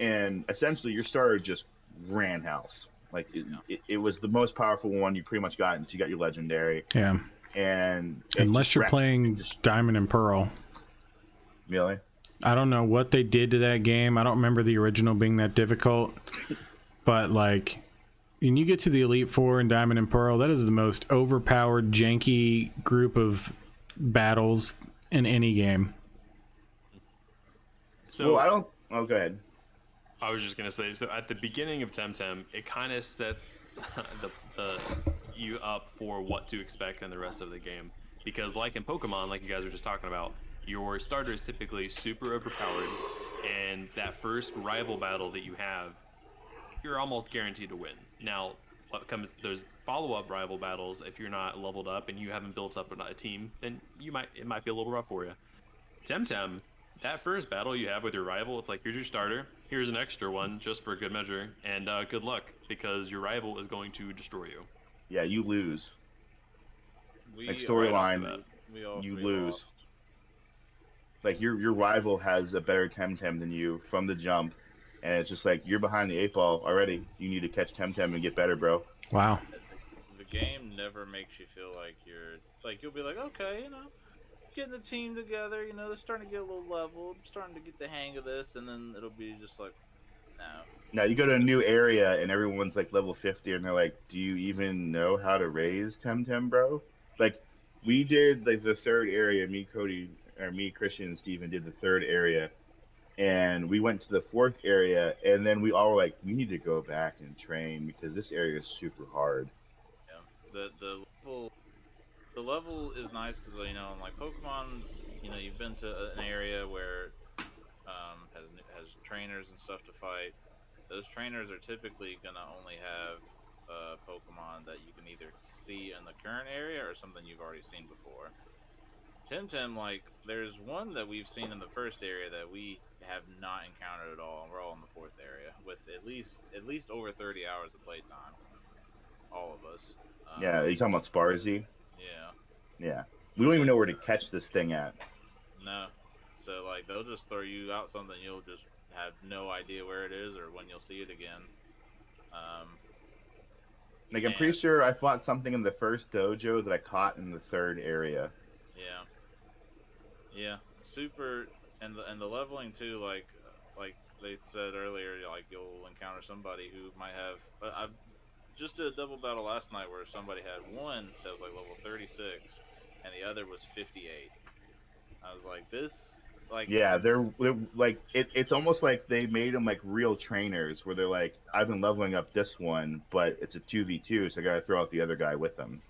and essentially your starter just ran house. Like it was the most powerful one you pretty much got until you got your legendary. Yeah. And unless you're playing Diamond and Pearl. Really? I don't know what they did to that game. I don't remember the original being that difficult, but like when you get to the Elite Four in Diamond and Pearl, that is the most overpowered, janky group of battles in any game. So well, I don't. Oh, go ahead. I was just gonna say, so at the beginning of TemTem, it kind of sets the you up for what to expect in the rest of the game, because like in Pokemon, like you guys were just talking about, your starter is typically super overpowered, and that first rival battle that you have, you're almost guaranteed to win. Now, what comes those follow-up rival battles, if you're not leveled up and you haven't built up a team, then it might be a little rough for you. TemTem, that first battle you have with your rival, it's like, here's your starter, here's an extra one just for good measure, and good luck, because your rival is going to destroy you. Yeah, you lose. Like Right storyline, we you lose. lost. Like your rival has a better TemTem than you from the jump, and it's just like you're behind the 8-ball already. You need to catch TemTem and get better, bro. Wow. The game never makes you feel like you'll be like, okay, getting the team together, they're starting to get a little leveled, starting to get the hang of this, and then it'll be just like, no. Now you go to a new area and everyone's like level 50, and they're like, "Do you even know how to raise TemTem, bro?" Like we did like the third area. Me, Cody, or me, Christian, and Steven did the third area, and we went to the fourth area, and then we all were like, "We need to go back and train because this area is super hard." Yeah, the level is nice because like Pokemon, you've been to an area where has trainers and stuff to fight. Those trainers are typically gonna only have Pokemon that you can either see in the current area or something you've already seen before. TemTem, like, there's one that we've seen in the first area that we have not encountered at all, and we're all in the fourth area with at least over 30 hours of playtime. All of us. Yeah, you talking about Sparzy? Yeah. Yeah, we don't even know where to catch this thing at. No. So like they'll just throw you out something, you'll just have no idea where it is or when you'll see it again. Like I'm pretty sure I fought something in the first dojo that I caught in the third area. Yeah, super, and the leveling too. Like they said earlier, like you'll encounter somebody who might have. I just did a double battle last night where somebody had one that was like level 36, and the other was 58. I was like, this. Like, yeah, they're like it's almost like they made them like real trainers where they're like, I've been leveling up this one, but it's a 2v2, so I gotta throw out the other guy with them.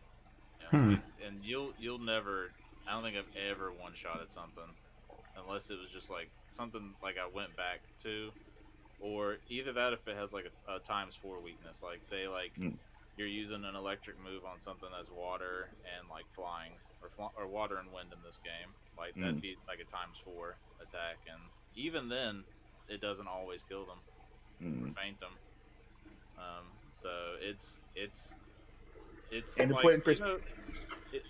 Yeah, and you'll never. I don't think I've ever one-shotted something unless it was just like something like I went back to, or either that if it has like a ×4 weakness, like say like you're using an electric move on something that's water and like flying, or water and wind in this game. Like that'd be like a ×4 attack, and even then, it doesn't always kill them or faint them. So it's and like, to put in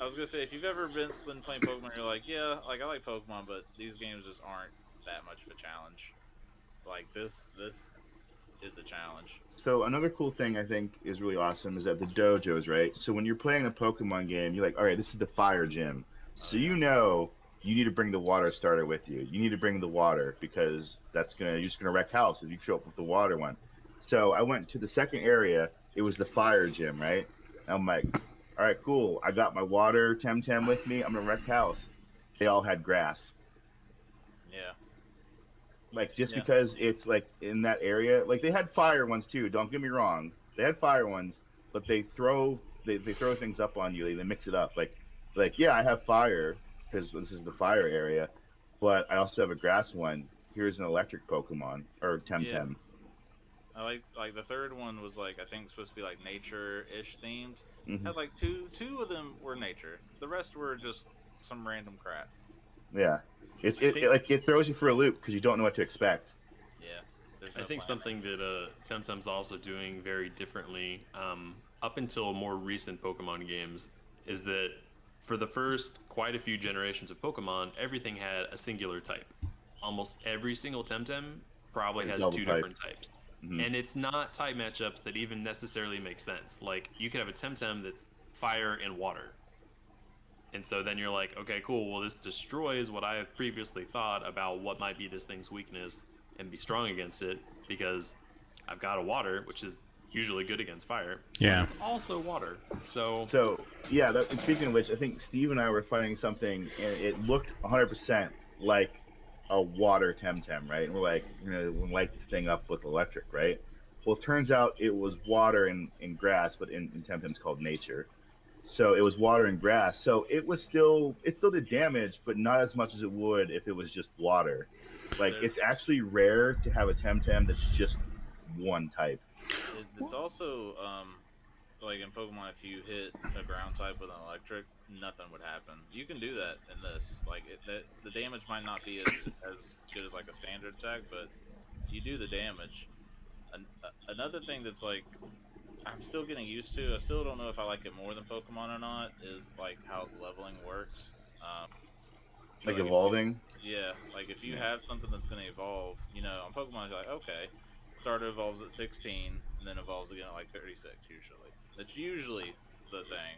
I was gonna say, if you've ever been playing Pokemon, you're like, yeah, like I like Pokemon, but these games just aren't that much of a challenge. Like this is the challenge. So another cool thing I think is really awesome is that the dojos, right? So when you're playing a Pokemon game, you're like, all right, this is the fire gym. So you know you need to bring the water starter with you. You need to bring the water because you're just gonna wreck house if you show up with the water one. So I went to the second area. It was the fire gym, right? And I'm like, all right, cool. I got my water TemTem with me. I'm gonna wreck house. They all had grass. Yeah. Like just Yeah. because it's like in that area, like they had fire ones too. Don't get me wrong. They had fire ones, but they throw things up on you. They mix it up. Like yeah, I have fire because this is the fire area, but I also have a grass one. Here's an electric Pokemon or TemTem. Yeah. I like the third one was like I think supposed to be like nature-ish themed. Mm-hmm. Had like two of them were nature. The rest were just some random crap. Yeah, it throws you for a loop because you don't know what to expect. Yeah. I think something that TemTem's also doing very differently, up until more recent Pokemon games, is that for the first quite a few generations of Pokemon, everything had a singular type. Almost every single TemTem probably has two different types. Mm-hmm. And it's not type matchups that even necessarily make sense. Like, you could have a TemTem that's fire and water. And so then you're like, okay, cool, well, this destroys what I have previously thought about what might be this thing's weakness and be strong against it, because I've got a water, which is usually good against fire. Yeah. It's also water. So yeah, speaking of which, I think Steve and I were fighting something, and it looked 100% like a water TemTem, right? And we're like, we'll light this thing up with electric, right? Well, it turns out it was water and grass, but in TemTem it's called nature. So it was water and grass. So it still did damage, but not as much as it would if it was just water. Like, it's actually rare to have a TemTem that's just one type. It's also like in Pokemon, if you hit a ground type with an electric, nothing would happen. You can do that in this. Like the damage might not be as good as like a standard attack, but you do the damage. Another thing that's like I'm still getting used to. I still don't know if I like it more than Pokemon or not. Is like how leveling works. Like evolving. Like if you have something that's going to evolve, on Pokemon you're like, okay, starter evolves at 16 and then evolves again at like 36 usually. That's usually the thing.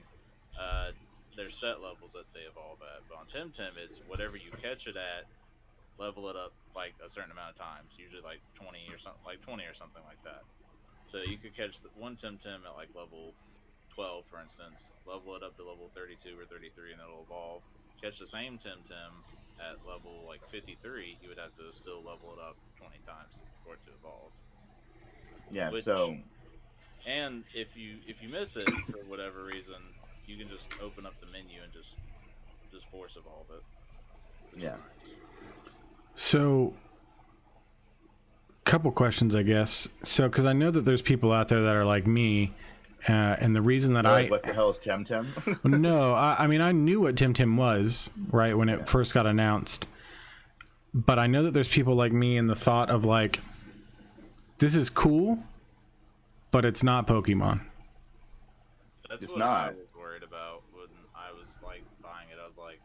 There's set levels that they evolve at. But on TemTem, it's whatever you catch it at, level it up like a certain amount of times, usually like 20 or something like that. So you could catch one TemTem at like level 12, for instance, level it up to level 32 or 33, and it'll evolve. Catch the same TemTem at level like 53, you would have to still level it up 20 times for it to evolve. Yeah. And if you miss it for whatever reason, you can just open up the menu and just force evolve it. Yeah. So, couple questions, I guess. So, because I know that there's people out there that are like me, and the reason that what the hell is TemTem? No, I mean, I knew what TemTem was, right, when it first got announced. But I know that there's people like me in the thought of like, this is cool, but it's not Pokemon. That's what I was worried about when I was like buying it. I was like,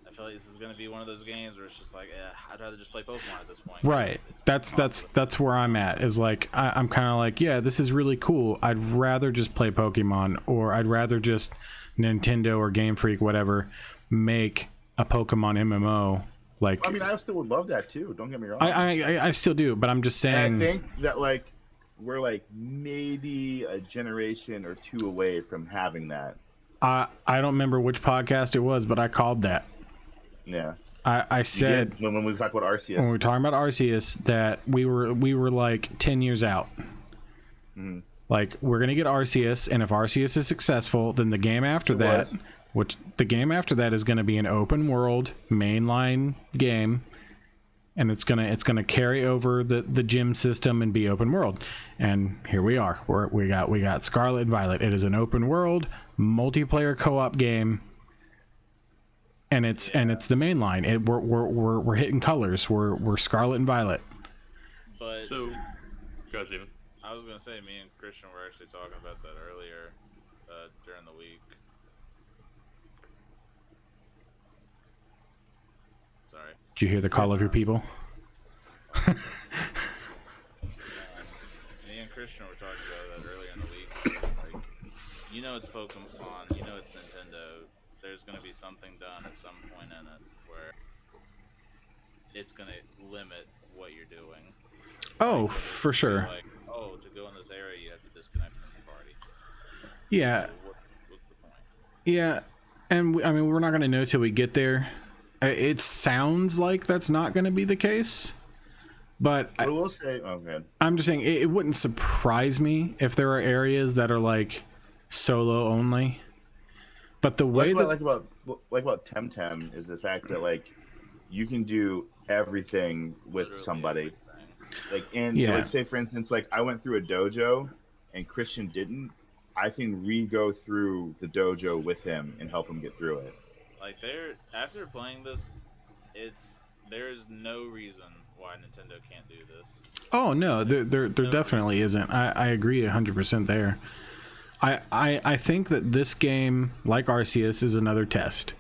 I feel like this is gonna be one of those games where it's just like, I'd rather just play Pokemon at this point. Right. That's where I'm at. Is like I'm kind of like, yeah, this is really cool. I'd rather just play Pokemon, or I'd rather just Nintendo or Game Freak, whatever, make a Pokemon MMO. Like, I mean, I still would love that too. Don't get me wrong. I still do, but I'm just saying. And I think that like we're like maybe a generation or two away from having that. I don't remember which podcast it was, but I called that. Yeah. I said when we talked about Arceus. When we were talking about Arceus, that we were like 10 years out. Mm-hmm. Like, we're gonna get Arceus, and if Arceus is successful, then the game after that is gonna be an open world mainline game, and it's gonna carry over the gym system and be open world. And here we are. We got Scarlet and Violet. It is an open world multiplayer co-op game. And it's the main line. We're hitting colors. We're Scarlet and Violet. But so, go ahead, Steven. I was gonna say, me and Christian were actually talking about that earlier during the week. Sorry. Did you hear the call of your people? Me and Christian were talking about that earlier in the week. Like, it's Pokemon. It's Nintendo. there's going to be something done at some point in it where it's going to limit what you're doing. Oh, Like, for sure. like, oh, to go in this area, you have to disconnect from the party. Yeah. So what's the point? Yeah. And I mean, we're not going to know till we get there. It sounds like that's not going to be the case. But I will say, oh, man. I'm just saying it wouldn't surprise me if there are areas that are like solo only. But the way What I that like about TemTem is the fact that like you can do everything with Literally somebody. everything. Like, and Yeah. like, say for instance, like I went through a dojo and Christian didn't. I can re-go through the dojo with him and help him get through it. Like after playing this, there's no reason why Nintendo can't do this. Oh no, there definitely isn't. I agree 100% there. I think that this game, like Arceus, is another test,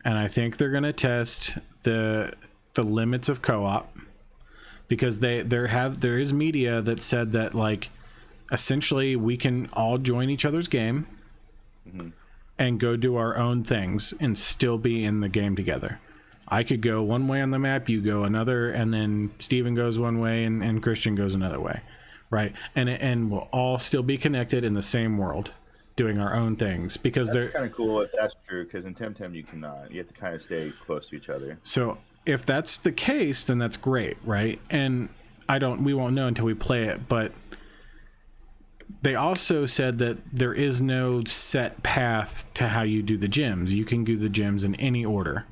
and I think they're gonna test the limits of co-op, because there is media that said that like essentially we can all join each other's game and go do our own things and still be in the game together. I could go one way on the map, you go another, and then Steven goes one way and Christian goes another way, right? And we'll all still be connected in the same world, doing our own things, because That's kind of cool if that's true, because in TemTem you cannot. You have to kind of stay close to each other. So if that's the case, then that's great, right? And we won't know until we play it, but they also said that there is no set path to how you do the gyms. You can do the gyms in any order.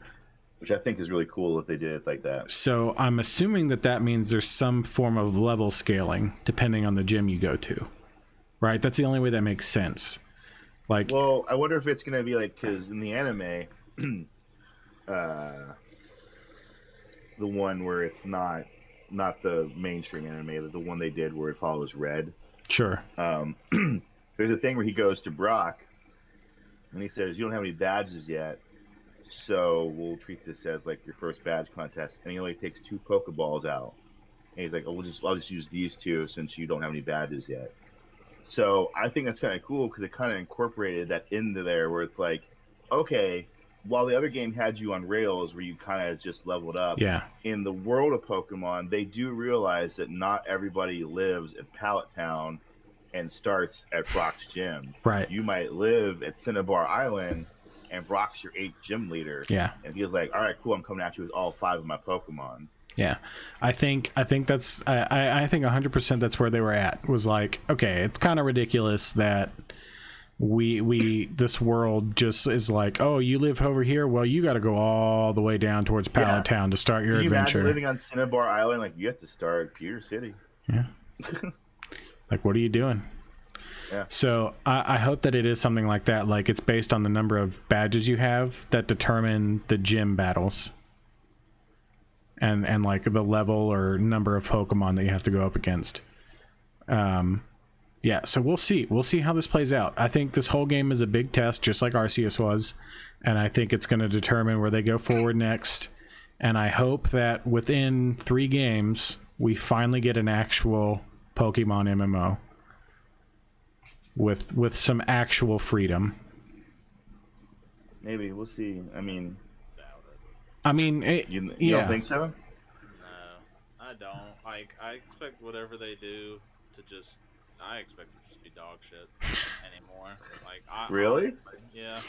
Which I think is really cool if they did it like that. So I'm assuming that means there's some form of level scaling depending on the gym you go to, right? That's the only way that makes sense. Like, well, I wonder if it's gonna be like, because in the anime, the one where it's not the mainstream anime, the one they did where it follows Red. Sure. There's a thing where he goes to Brock and he says, "You don't have any badges yet, so we'll treat this as like your first badge contest." And he only takes 2 Pokeballs out. And he's like, "Oh, I'll just use these 2 since you don't have any badges yet." So I think that's kind of cool because it kind of incorporated that into there, where it's like, okay, while the other game had you on rails where you kind of just leveled up, Yeah. in the world of Pokemon, they do realize that not everybody lives at Pallet Town and starts at Brock's gym. Right. You might live at Cinnabar Island and Brock's your 8th gym leader. Yeah. And he's like, "All right, cool, I'm coming at you with all 5 of my Pokemon." Yeah, I think that's I think 100% that's where they were at. Was like, okay, it's kind of ridiculous that we this world just is like, oh, you live over here, well, you got to go all the way down towards Pallet Town to start your Can you adventure. imagine living on Cinnabar Island? Like, you have to start at Pewter City. Yeah. Like, what are you doing? Yeah. So I hope that it is something like that. Like, it's based on the number of badges you have that determine the gym battles. And like the level or number of Pokemon that you have to go up against. Yeah, so we'll see how this plays out. I think this whole game is a big test, just like Arceus was, and I think it's going to determine where they go forward next. And I hope that within 3 games we finally get an actual Pokemon MMO with some actual freedom. Maybe we'll see. I mean, you yeah. don't think so? No, I don't. Like, I expect whatever they do to just. I expect it to just be dog shit anymore. Like, Really? Yeah.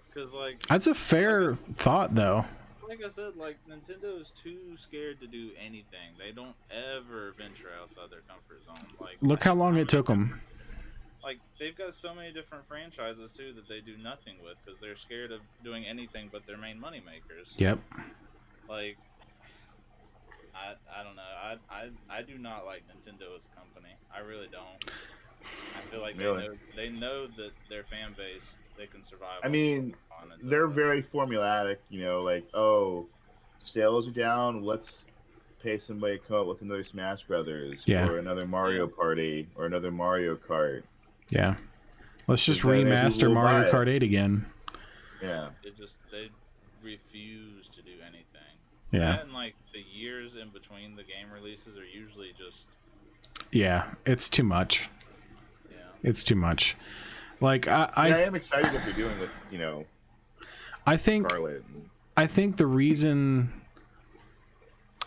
Because like. That's a fair thought, though. Like I said, like Nintendo is too scared to do anything. They don't ever venture outside their comfort zone. Like, look how long it took them. Like, they've got so many different franchises too that they do nothing with because they're scared of doing anything but their main money makers. Yep. Like, I don't know. I do not like Nintendo as a company. I really don't. I feel like they know that their fan base, they can survive. I mean, they're very formulaic, you know, like, oh, sales are down, let's pay somebody to come up with another Smash Brothers, or another Mario Party, or another Mario Kart. Yeah. Let's just remaster Mario Kart 8 again. Yeah. They refuse to do anything. Yeah. And like the years in between the game releases are usually just. Yeah, it's too much. Yeah. It's too much. Like I am excited what they're doing with, you know, I think Scarlet. the reason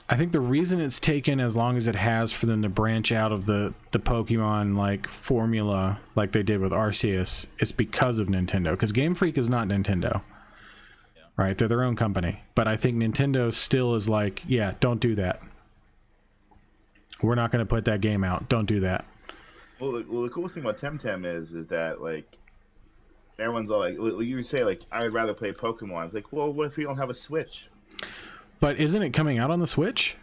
it's taken as long as it has for them to branch out of the Pokemon like formula like they did with Arceus is because of Nintendo. Because Game Freak is not Nintendo, right? They're their own company. But I think Nintendo still is like, yeah, don't do that. We're not going to put that game out. Don't do that. Well, the coolest thing about TemTem is that like everyone's all like, you say like, I would rather play Pokemon. It's like, well, what if we don't have a Switch? But isn't it coming out on the Switch?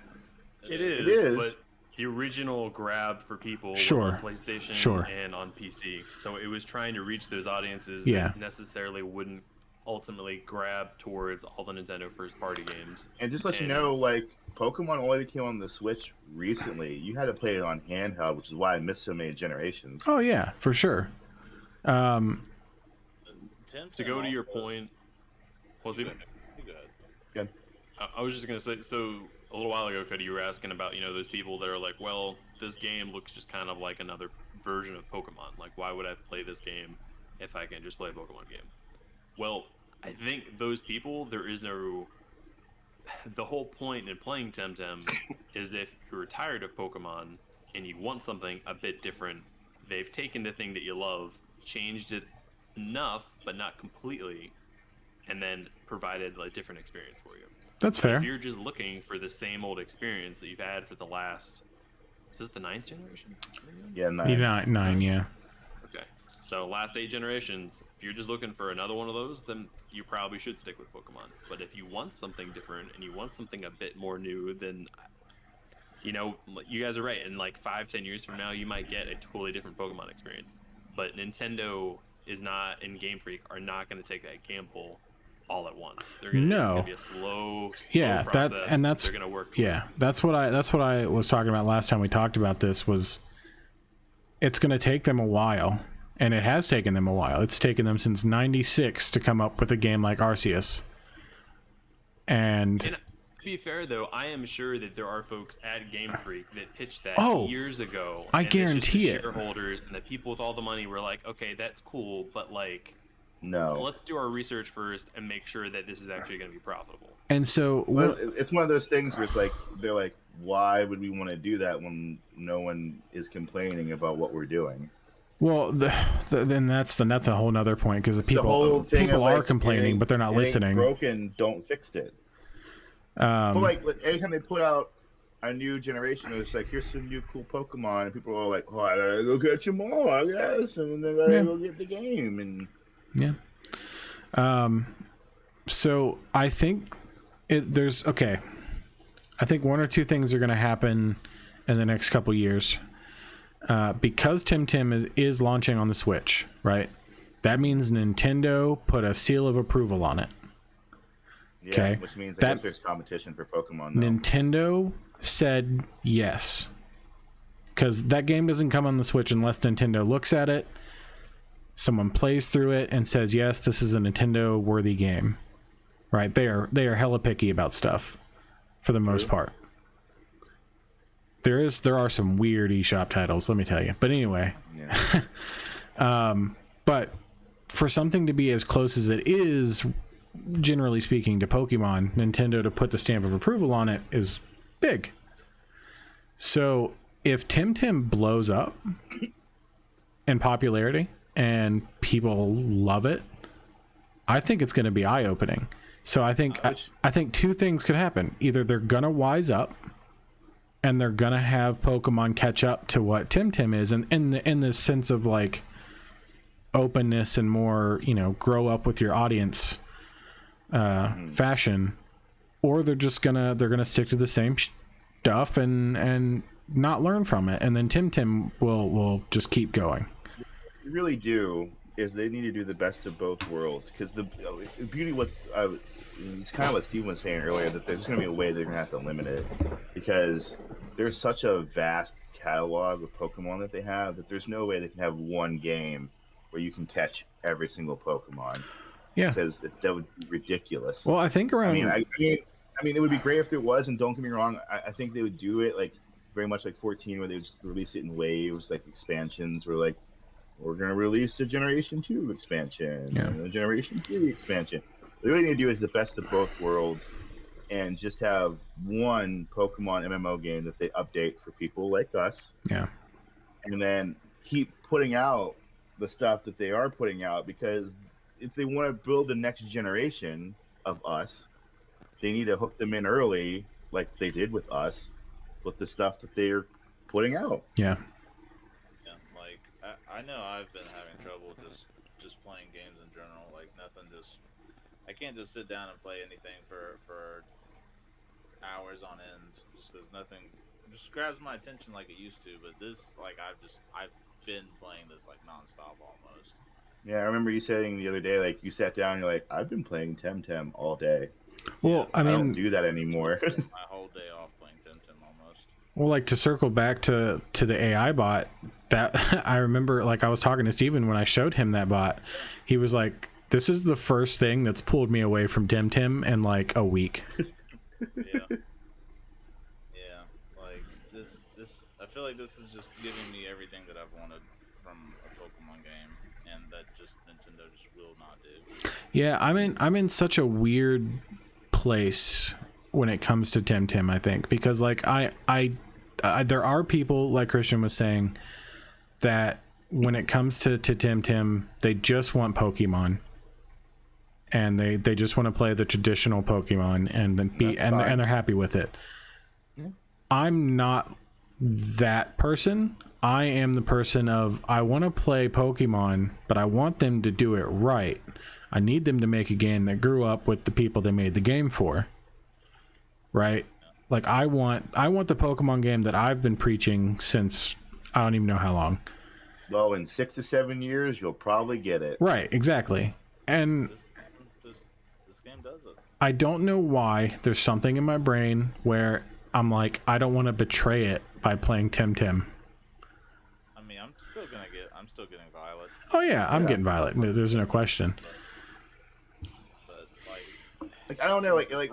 It is. It is. But the original grab for people Sure. was on PlayStation Sure. and on PC. So it was trying to reach those audiences Yeah. that necessarily wouldn't ultimately grab towards all the Nintendo first-party games. And just let you know, like, Pokemon only came on the Switch recently. You had to play it on handheld, which is why I missed so many generations. Oh yeah, for sure. To go to your point, was it? Good. I was just gonna say, so a little while ago, Cody, you were asking about those people that are like, well, this game looks just kind of like another version of Pokemon. Like, why would I play this game if I can just play a Pokemon game? Well, I think those people, there is no. The whole point in playing TemTem is if you're tired of Pokemon and you want something a bit different, they've taken the thing that you love, changed it enough, but not completely, and then provided a different experience for you. That's But fair. if you're just looking for the same old experience that you've had for the last, is this the 9th generation? Yeah, Nine, yeah. Okay. So last 8 generations, if you're just looking for another one of those, then you probably should stick with Pokemon. But if you want something different and you want something a bit more new, then you guys are right. In like 5-10 years from now, you might get a totally different Pokemon experience. But Nintendo is not, and Game Freak are not going to take that gamble all at once. It's going to be a slow process. They're going to work. Yeah, that's what I was talking about last time we talked about this. Was it's going to take them a while, and it has taken them a while. It's taken them since '96 to come up with a game like Arceus. And to be fair, though, I am sure that there are folks at Game Freak that pitched that years ago. I and it's just guarantee the it. Shareholders and the people with all the money were like, okay, that's cool, but like, no. let's do our research first and make sure that this is actually going to be profitable. And so Well, it's one of those things where it's like, they're like, why would we want to do that when no one is complaining about what we're doing? well, then that's a whole nother point, because the The whole people thing of, are like, complaining, but they're not it ain't listening. Broken, don't fix it. But like anytime they put out a new generation, it's like, here's some new cool Pokemon, and people are like, oh, I gotta go catch them all, I guess, and then I gotta go get the game, and So I think I think one or two things are going to happen in the next couple years, because TemTem is launching on the Switch, right? That means Nintendo put a seal of approval on it. yeah, Okay. which means I That- guess there's competition for Pokemon. Now. Nintendo said yes, because that game doesn't come on the Switch unless Nintendo looks at it, someone plays through it, and says, yes, this is a Nintendo worthy game, right? They are hella picky about stuff for the most part. There are some weird eShop titles, let me tell you, but anyway. Yeah. But for something to be as close as it is, generally speaking, to Pokemon, Nintendo to put the stamp of approval on it is big. So if TemTem blows up in popularity and people love it, I think it's going to be eye-opening. So I think two things could happen. Either they're going to wise up and they're going to have Pokemon catch up to what TemTem is, and in the sense of like openness and more, grow up with your audience fashion, or they're gonna stick to the same stuff and not learn from it, and then TemTem will just keep going. You really do is they need to do the best of both worlds, because the beauty it's kind of what Steve was saying earlier, that there's going to be a way they're going to have to limit it, because there's such a vast catalog of Pokemon that they have that there's no way they can have one game where you can catch every single Pokemon. Yeah, because that would be ridiculous. Well, I think around. I mean, it would be great if there was, and don't get me wrong, I think they would do it like very much like 14, where they would just release it in waves, like expansions, where like, we're gonna release a Generation 2 expansion, and a Generation 3 expansion. They really need to do is the best of both worlds, and just have one Pokemon MMO game that they update for people like us. Yeah. And then keep putting out the stuff that they are putting out, because if they want to build the next generation of us, they need to hook them in early, like they did with us, with the stuff that they're putting out. Yeah. Yeah, like I know I've been having trouble just playing games in general. Like nothing, I can't just sit down and play anything for hours on end, just because nothing just grabs my attention like it used to. But this, like, I've been playing this like nonstop almost. Yeah, I remember you saying the other day, like you sat down and you're like, I've been playing TemTem all day. Well, I mean, don't do that anymore. My whole day off playing TemTem almost. well, like to circle back to the AI bot, that I remember, like I was talking to Steven when I showed him that bot. He was like, "This is the first thing that's pulled me away from TemTem in like a week." Yeah. Yeah, like this I feel like this is just giving me everything that I've wanted from a Pokemon game, and that just Nintendo just will not do. Yeah, I'm in such a weird place when it comes to TemTem, I think, because like I there are people, like Christian was saying, that when it comes to TemTem, they just want Pokemon. And they just want to play the traditional Pokemon and then and they're happy with it. Yeah. I'm not that person. I am the person of, I want to play Pokemon, but I want them to do it right. I need them to make a game that grew up with the people they made the game for. Right? Like I want the Pokemon game that I've been preaching since I don't even know how long. Well, in 6 to 7 years, you'll probably get it. Right, exactly. And This game does it. I don't know why. There's something in my brain where I'm like, I don't want to betray it by playing TemTem. I mean, I'm still getting Violet. Oh yeah, I'm getting Violet. There's no question. But Like I don't know, like fun.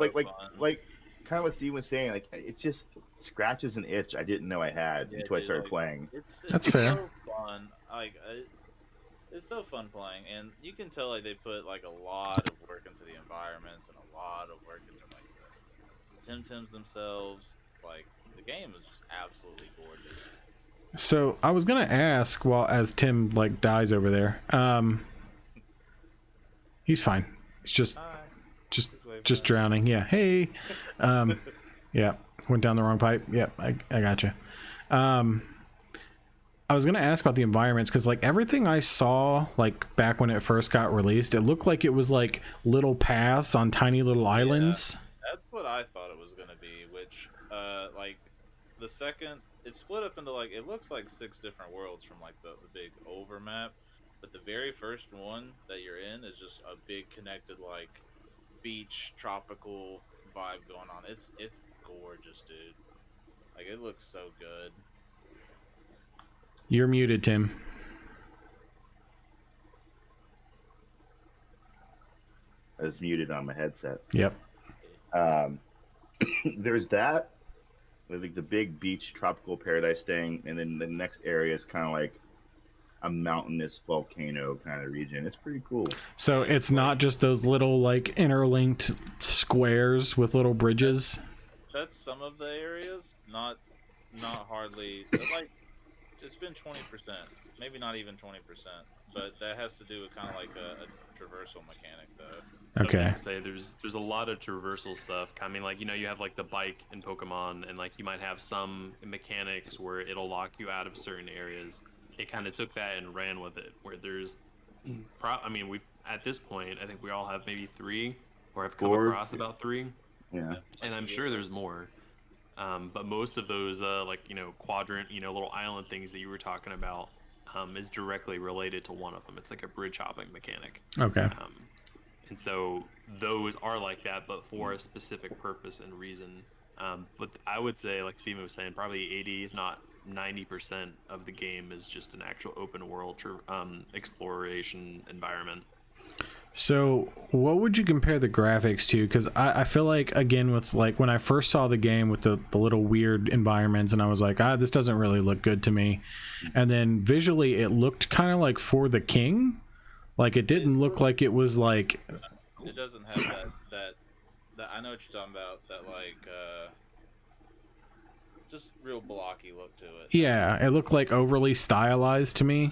kind of what Steve was saying. Like it just scratches an itch I didn't know I had until I started playing. That's fair. So fun. Like it's so fun playing, and you can tell like they put like a lot of work into the environments and a lot of work into like the TemTems themselves. Like the game is just absolutely gorgeous. So I was gonna ask, while as Tim like dies over there, he's fine. He's just drowning. Yeah. Hey. Yeah. Went down the wrong pipe. Yep. I gotcha. I was gonna ask about the environments, because like everything I saw like back when it first got released, it looked like it was like little paths on tiny little islands. That's what I thought it was gonna be. Which, like, the second it's split up into like it looks like 6 different worlds from like the big overmap, but the very first one that you're in is just a big connected like beach tropical vibe going on. It's gorgeous, dude. Like it looks so good. You're muted, Tim. I was muted on my headset. Yep. There's that, like the big beach tropical paradise thing, and then the next area is kind of like a mountainous volcano kind of region. It's pretty cool. So it's not just those little like interlinked squares with little bridges. That's some of the areas, not hardly. Like it's been 20%, maybe not even 20%, but that has to do with kind of like a traversal mechanic, though. Okay. I was gonna say there's a lot of traversal stuff. I mean, like, you know, you have like the bike in Pokemon, and like you might have some mechanics where it'll lock you out of certain areas. It kind of took that and ran with it. Where there's, I mean, we've at this point, I think we all have maybe 3, or have come 4. across about 3. Yeah. And I'm sure there's more. But most of those, like, you know, quadrant, you know, little island things that you were talking about, is directly related to one of them. It's like a bridge hopping mechanic. Okay. And so those are like that, but for a specific purpose and reason. But I would say, like Steven was saying, probably 80, if not 90% of the game is just an actual open world exploration environment. So what would you compare the graphics to? Because I feel like, again, with like when I first saw the game with the little weird environments, and I was like, this doesn't really look good to me. And then visually it looked kind of like For the King. Like it didn't look like it was like It doesn't have that. I know what you're talking about. That like just real blocky look to it. Yeah, it looked like overly stylized to me.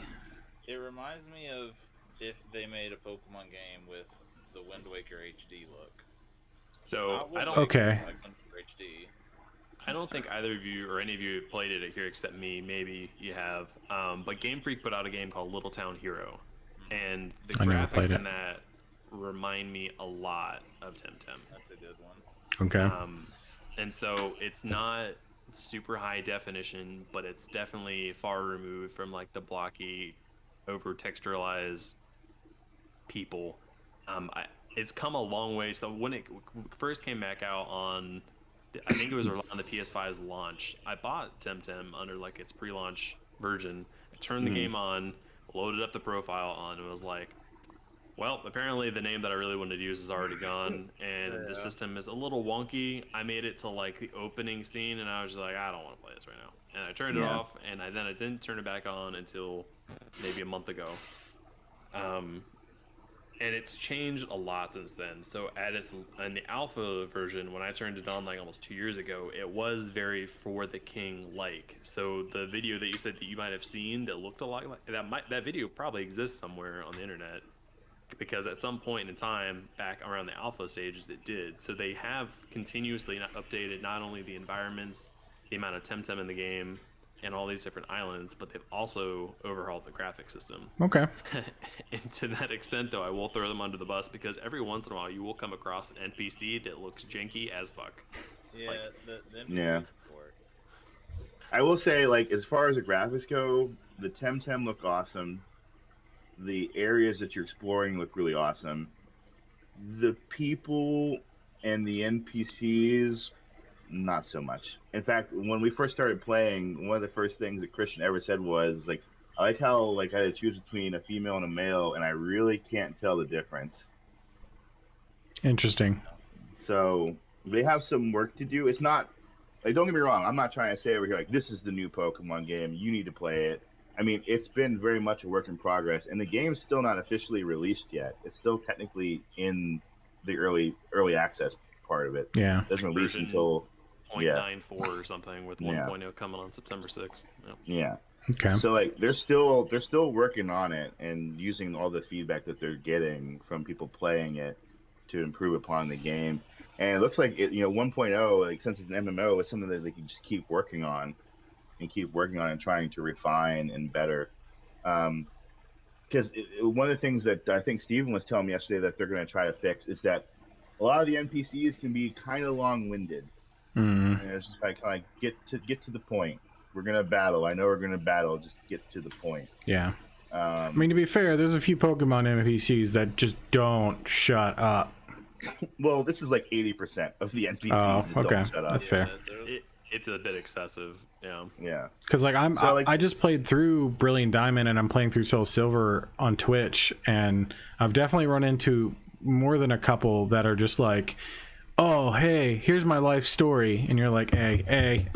It reminds me of if they made a Pokemon game with the Wind Waker HD look. So I don't. Okay. Like Wind Waker HD. I don't think either of you or any of you have played it here except me. Maybe you have. But Game Freak put out a game called Little Town Hero, and the graphics in that remind me a lot of TemTem. That's a good one. Okay. And so it's not super high definition, but it's definitely far removed from like the blocky, over texturalized people. It's come a long way. So when it first came back out on, I think it was on the PS5's launch, I bought TemTem under like its pre-launch version. I turned the game on, loaded up the profile on, and was like, well, apparently the name that I really wanted to use is already gone, and the system is a little wonky. I made it to like the opening scene, and I was just like, I don't want to play this right now. And I turned it off, and then I didn't turn it back on until maybe a month ago. And it's changed a lot since then. So in the alpha version, when I turned it on like almost 2 years ago, it was very For the King like. So the video that you said that you might have seen that looked a lot like that video probably exists somewhere on the internet, because at some point in time back around the alpha stages it did. So they have continuously updated not only the environments, the amount of TemTem in the game, and all these different islands, but they've also overhauled the graphic system. Okay. And to that extent, though, I will throw them under the bus, because every once in a while you will come across an NPC that looks janky as fuck. Yeah, like, the NPCs before. I will say, like, as far as the graphics go, the TemTem look awesome. The areas that you're exploring look really awesome. The people and the NPCs, not so much. In fact, when we first started playing, one of the first things that Christian ever said was, like, I like how like I had to choose between a female and a male, and I really can't tell the difference. Interesting. So they have some work to do. It's not, like, don't get me wrong, I'm not trying to say over here like this is the new Pokemon game, you need to play it. I mean, it's been very much a work in progress, and the game's still not officially released yet. It's still technically in the early access part of it. Yeah. It doesn't release until 0.94 or something, with 1.0 coming on September 6th. Yeah. Okay. So like they're still working on it and using all the feedback that they're getting from people playing it to improve upon the game. And it looks like it, 1.0, like, since it's an MMO, it's something that they can just keep working on and trying to refine and better. Because one of the things that I think Steven was telling me yesterday that they're going to try to fix is that a lot of the NPCs can be kind of long-winded. And it's just like, get to the point. We're gonna battle. I know we're gonna battle. Just get to the point. Yeah. I mean, to be fair, there's a few Pokemon NPCs that just don't shut up. Well, this is like 80% of the NPCs. Oh, okay. Don't shut up. That's fair. It's a bit excessive. Yeah. Yeah. Because like I just played through Brilliant Diamond, and I'm playing through Soul Silver on Twitch, and I've definitely run into more than a couple that are just like, oh, hey, here's my life story. And you're like, hey.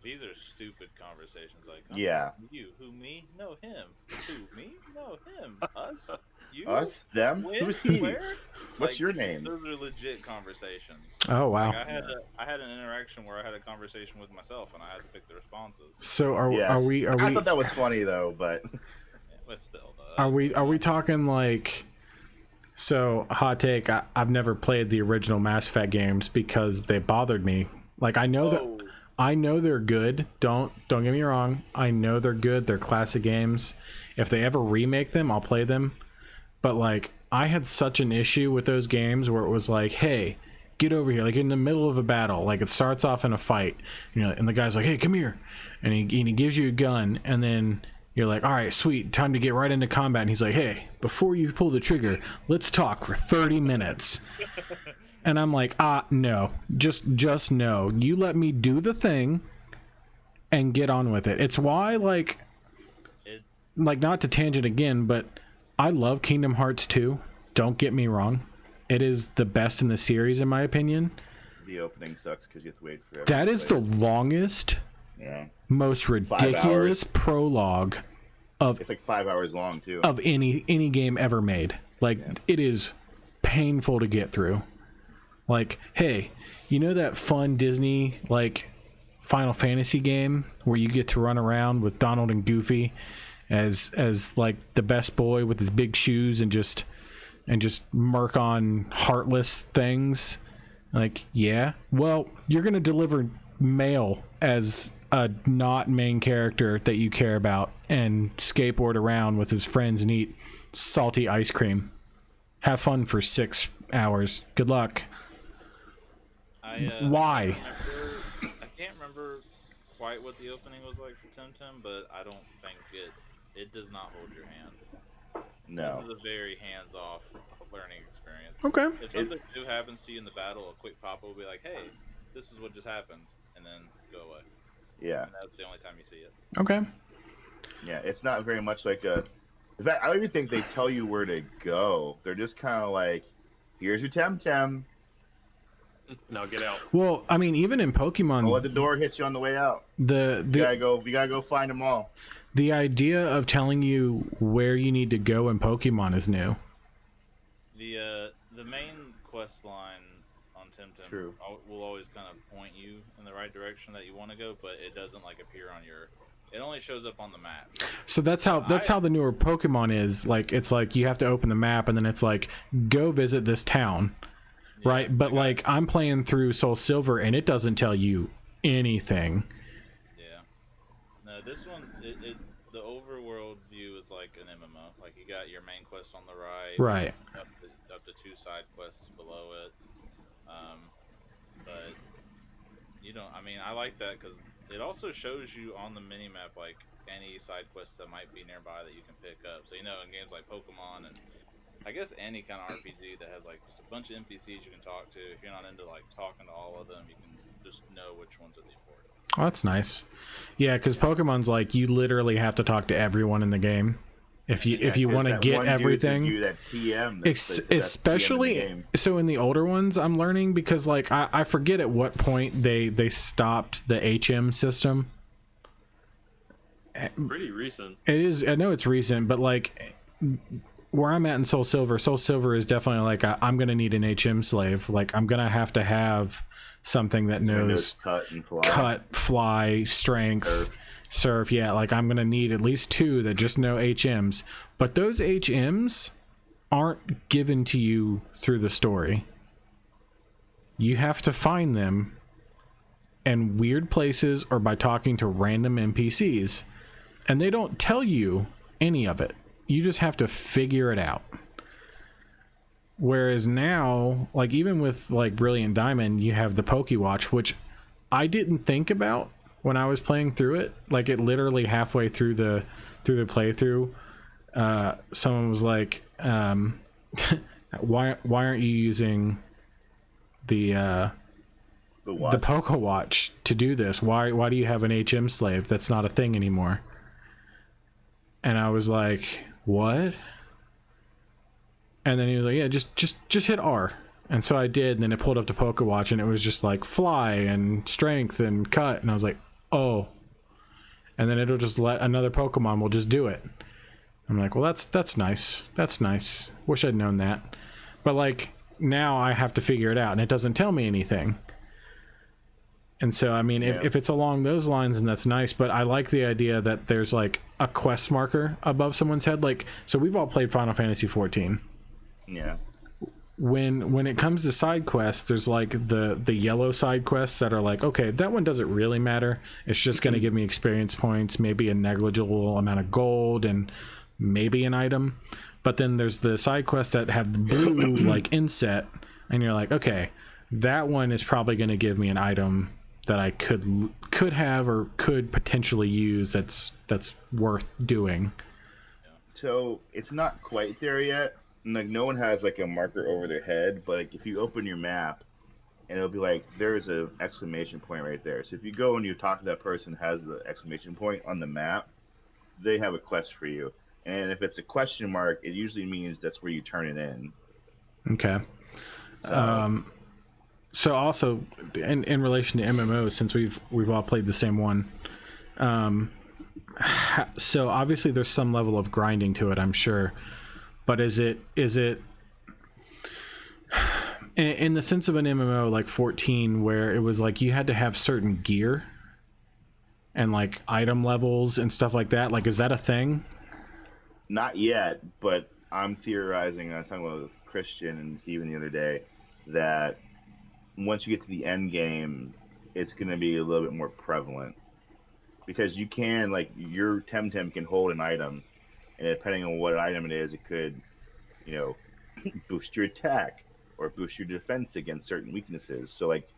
These are stupid conversations. Like, yeah. You, who, me? No, him. Who, me? No, him. Us? You? Us? Them? When? Who's he? Where? What's like, your name? Those are legit conversations. Oh, wow. Like, I had an interaction where I had a conversation with myself, and I had to pick the responses. So are we? I thought that was funny though, but Yeah, but still, are we talking like? So, hot take, I've never played the original Mass Effect games because they bothered me. Like, I know they're good. Don't get me wrong. I know they're good. They're classic games. If they ever remake them, I'll play them. But like, I had such an issue with those games where it was like, hey, get over here. Like, in the middle of a battle, like it starts off in a fight, and the guy's like, hey, come here. And he gives you a gun, and then you're like, all right, sweet, time to get right into combat. And he's like, hey, before you pull the trigger, let's talk for 30 minutes. And I'm like, no, just no. You let me do the thing and get on with it. It's why, like, not to tangent again, but I love Kingdom Hearts 2. Don't get me wrong. It is the best in the series, in my opinion. the opening sucks because you have to wait forever. That is the longest, most ridiculous prologue of. It's like 5 hours long too. Of any game ever made. Like, it is painful to get through. Like, hey, you know that fun Disney, like, Final Fantasy game where you get to run around with Donald and Goofy as like the best boy with his big shoes and just murk on heartless things? Like, yeah. Well, you're gonna deliver mail as a not main character that you care about and skateboard around with his friends and eat salty ice cream. Have fun for 6 hours. Good luck. Why? I can't remember quite what the opening was like for TemTem, but I don't think it does not hold your hand. No. This is a very hands-off learning experience. Okay. If something new happens to you in the battle, a quick pop will be like, "Hey, this is what just happened," and then go away. Yeah. And that's the only time you see it. Okay. Yeah, it's not very much like a. In fact, I don't even think they tell you where to go. They're just kind of like, "Here's your TemTem. Now get out." Well, I mean, even in Pokemon, Don't let the door hit you on the way out. You gotta go find them all." The idea of telling you where you need to go in Pokemon is new. The main quest line on TemTem will always kind of point you in the right direction that you want to go, but it doesn't like appear on your. It only shows up on the map. So that's how the newer Pokemon is. Like, it's like you have to open the map and then it's like, go visit this town, right? But like, I'm playing through Soul Silver and it doesn't tell you anything. Yeah. No, this one the overworld view is like an MMO. Like, you got your main quest on the right. Up to 2 side quests below it. But you don't. I mean, I like that because it also shows you on the mini map like any side quests that might be nearby that you can pick up. So, you know, in games like Pokemon and I guess any kind of RPG that has like just a bunch of NPCs you can talk to, if you're not into like talking to all of them, you can just know which ones are the important. Oh, that's nice. Yeah, because Pokemon's like, you literally have to talk to everyone in the game if you want to get everything. That TM, especially TM in so in the older ones, I'm learning because like I forget at what point they stopped the HM system. Pretty recent. It is. I know it's recent, but like where I'm at in Soul Silver is definitely like I'm gonna need an HM slave. Like, I'm gonna have to have something that knows cut, fly, strength, surf. Yeah, like I'm gonna need at least 2 that just know HMs. But those HMs aren't given to you through the story. You have to find them in weird places or by talking to random NPCs. And they don't tell you any of it. You just have to figure it out. Whereas now, like even with like Brilliant Diamond, you have the Pokewatch, which I didn't think about when I was playing through it. Like, it literally halfway through the playthrough, someone was like, why aren't you using the Pokewatch to do this? Why do you have an HM slave? That's not a thing anymore. And I was like, what? And then he was like, yeah, just hit R. And so I did, and then it pulled up the Pokewatch, and it was just like fly and strength and cut, and I was like, oh. And then it'll just let another Pokemon will just do it. I'm like, well, that's nice. That's nice. Wish I'd known that. But like, now I have to figure it out, and it doesn't tell me anything. And so, I mean, if it's along those lines, and that's nice, but I like the idea that there's like a quest marker above someone's head. Like, so we've all played Final Fantasy 14. Yeah. When it comes to side quests, there's like the yellow side quests that are like, okay, that one doesn't really matter. It's just going to give me experience points, maybe a negligible amount of gold, and maybe an item. But then there's the side quests that have the blue like inset, and you're like, okay, that one is probably going to give me an item that I could have or could potentially use that's worth doing. So it's not quite there yet. Like, no one has like a marker over their head, but like if you open your map, and it'll be like there's a exclamation point right there. So if you go and you talk to that person who has the exclamation point on the map, they have a quest for you. And if it's a question mark, it usually means that's where you turn it in. Okay. So also in relation to MMOs, since we've all played the same one, so obviously there's some level of grinding to it, I'm sure. but is it in the sense of an MMO like 14, where it was like you had to have certain gear and like item levels and stuff like that? Like, is that a thing? Not yet, but I'm theorizing. I was talking about with Christian and Steven the other day that once you get to the end game, it's going to be a little bit more prevalent, because you can, like, your TemTem can hold an item, and depending on what item it is, it could, you know, boost your attack or boost your defense against certain weaknesses. So, like,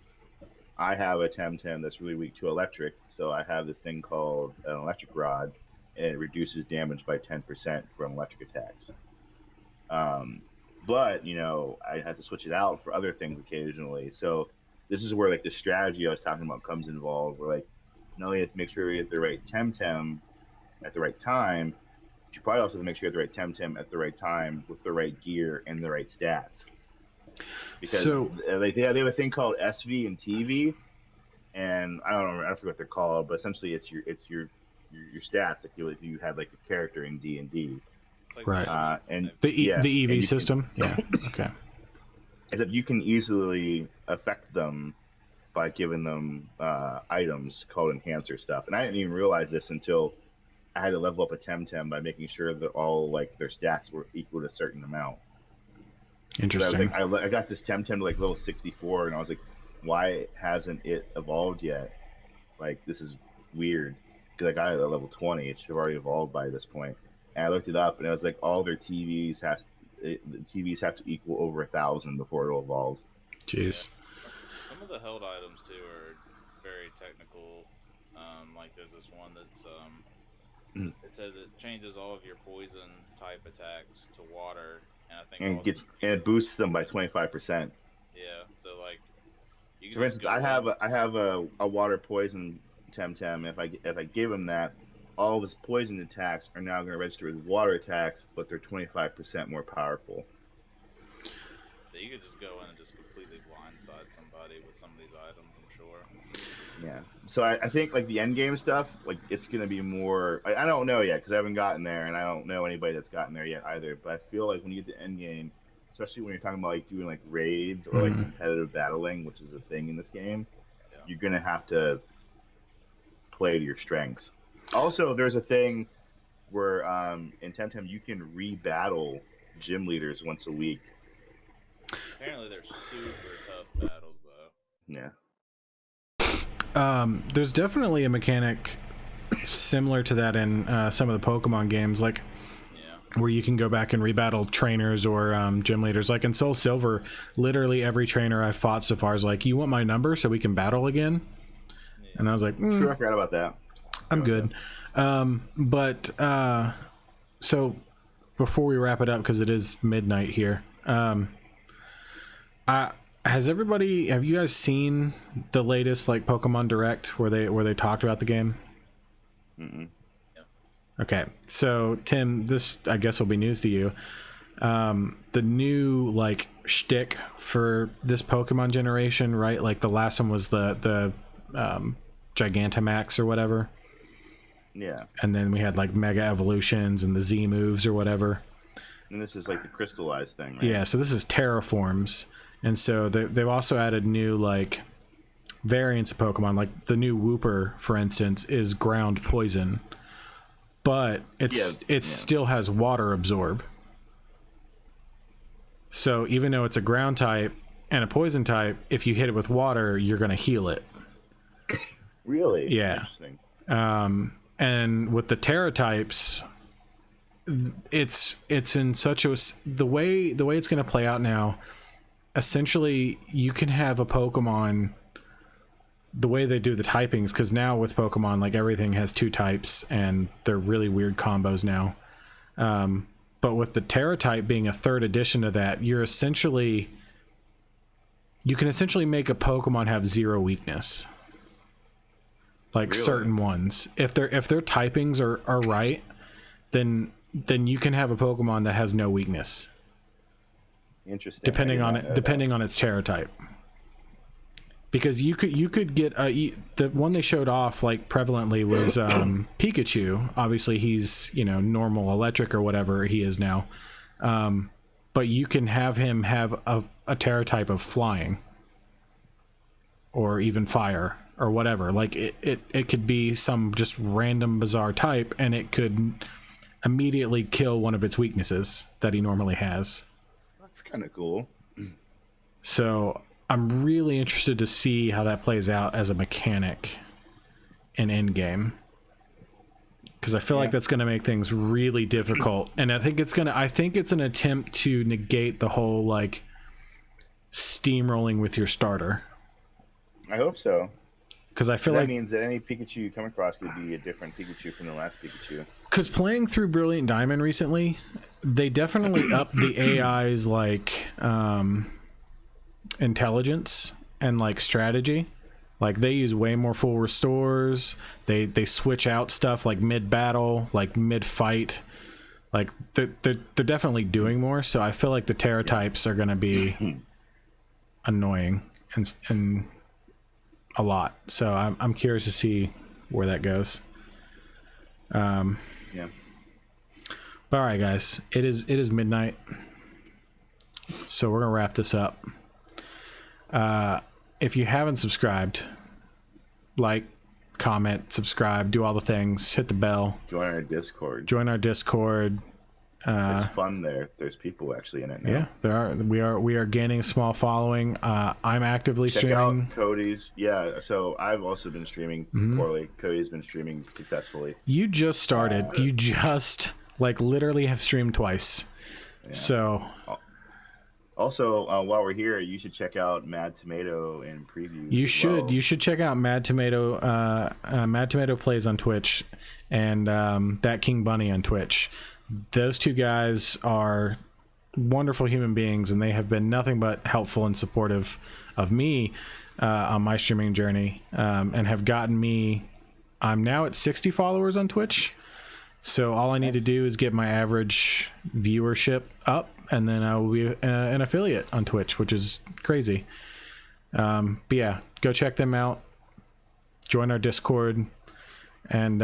I have a TemTem that's really weak to electric, so I have this thing called an electric rod, and it reduces damage by 10% from electric attacks. But, you know, I have to switch it out for other things occasionally. So this is where, like, the strategy I was talking about comes involved, where, like, not only have to make sure you get the right TemTem at the right time, but you probably also have to make sure you get the right TemTem at the right time with the right gear and the right stats. Because like, they have a thing called SV and TV, and I forget what they're called, but essentially it's your stats. Like, if you had, like, a character in D&D. Like Right. And the EV and system. Yeah. Okay. Except you can easily affect them by giving them items called enhancer stuff. And I didn't even realize this until I had to level up a TemTem by making sure that all, like, their stats were equal to a certain amount. Interesting. So I was like, I got this TemTem to, like, level 64, and I was like, why hasn't it evolved yet? Like, this is weird, because I got it at level 20. It should have already evolved by this point. And I looked it up, and it was like all their the TVs have to equal over 1,000 before it'll evolve. Jeez. Some of the held items too are very technical. Like, there's this one that's it says it changes all of your poison type attacks to water, and I think it boosts them by 25%. Yeah, so, like, you can, for instance, I have a water poison TemTem. If I give him that, all of his poison attacks are now going to register as water attacks, but they're 25% more powerful. So you could just go in and just completely blindside somebody with some of these items, I'm sure. Yeah. So I think, like, the end game stuff, like, it's going to be more. I don't know yet, because I haven't gotten there, and I don't know anybody that's gotten there yet either. But I feel like when you get to end game, especially when you're talking about, like, doing, like, raids or like competitive battling, which is a thing in this game, you're going to have to play to your strengths. Also, there's a thing where in TemTem you can rebattle gym leaders once a week. Apparently they're super tough battles, though. Yeah. There's definitely a mechanic similar to that in some of the Pokemon games, like where you can go back and rebattle trainers or gym leaders. Like in Soul Silver, literally every trainer I've fought so far is like, "You want my number so we can battle again?" Yeah. And I was like, Sure, I forgot about that. I'm good. So before we wrap it up, because it is midnight here, have you guys seen the latest, like, Pokemon Direct where they talked about the game? Mm-mm. Okay, so Tim, this I guess will be news to you. The new, like, shtick for this Pokemon generation, right? Like, the last one was the Gigantamax or whatever. Yeah. And then we had, like, Mega Evolutions and the Z moves or whatever. And this is, like, the crystallized thing, right? Yeah, so this is Terraforms. And so they've also added new, like, variants of Pokemon. Like, the new Wooper, for instance, is ground poison. But it still has water absorb. So even though it's a ground type and a poison type, if you hit it with water, you're going to heal it. Really? Yeah. Interesting. And with the Terra types, it's in such a the way it's going to play out now. Essentially, you can have a Pokemon the way they do the typings, because now with Pokemon, like, everything has 2 types and they're really weird combos now. But with the Terra type being a 3rd addition to that, you can essentially make a Pokemon have 0 weakness. Like, really? Certain ones, if their typings are right, then you can have a Pokemon that has no weakness. Interesting. Depending on its Terra type. Because you could get the one they showed off, like, prevalently was Pikachu. Obviously he's, normal electric or whatever he is now. But you can have him have a terra type of flying or even fire or whatever. Like it could be some just random bizarre type, and it could immediately kill one of its weaknesses that he normally has. That's kind of cool. So I'm really interested to see how that plays out as a mechanic in endgame, because I feel like that's going to make things really difficult, and I think it's an attempt to negate the whole like steamrolling with your starter. I hope so. Because I feel that like means that any Pikachu you come across could be a different Pikachu from the last Pikachu. Because playing through Brilliant Diamond recently, they definitely upped the AI's like intelligence and like strategy. Like they use way more full restores. They switch out stuff like mid battle, like mid fight. Like they're definitely doing more. So I feel like the Terra types are gonna be annoying and a lot. So I'm curious to see where that goes. Yeah. But all right, guys, it is midnight, so we're gonna wrap this up. If you haven't subscribed, like, comment, subscribe, do all the things, hit the bell, join our Discord. It's fun there. There's people actually in it now. Yeah, there are. We are gaining a small following. I'm actively Check streaming. out Cody's. Yeah, so I've also been streaming poorly. Cody's been streaming successfully. You just started. You just like literally have streamed twice. Yeah. So also, while we're here, you should check out Mad Tomato and preview. You should check out Mad Tomato. Mad Tomato plays on Twitch, and That King Bunny on Twitch. Those two guys are wonderful human beings, and they have been nothing but helpful and supportive of me on my streaming journey, and have gotten me. I'm now at 60 followers on Twitch, so all I need to do is get my average viewership up, and then I will be an affiliate on Twitch, which is crazy. But yeah, go check them out. Join our Discord, and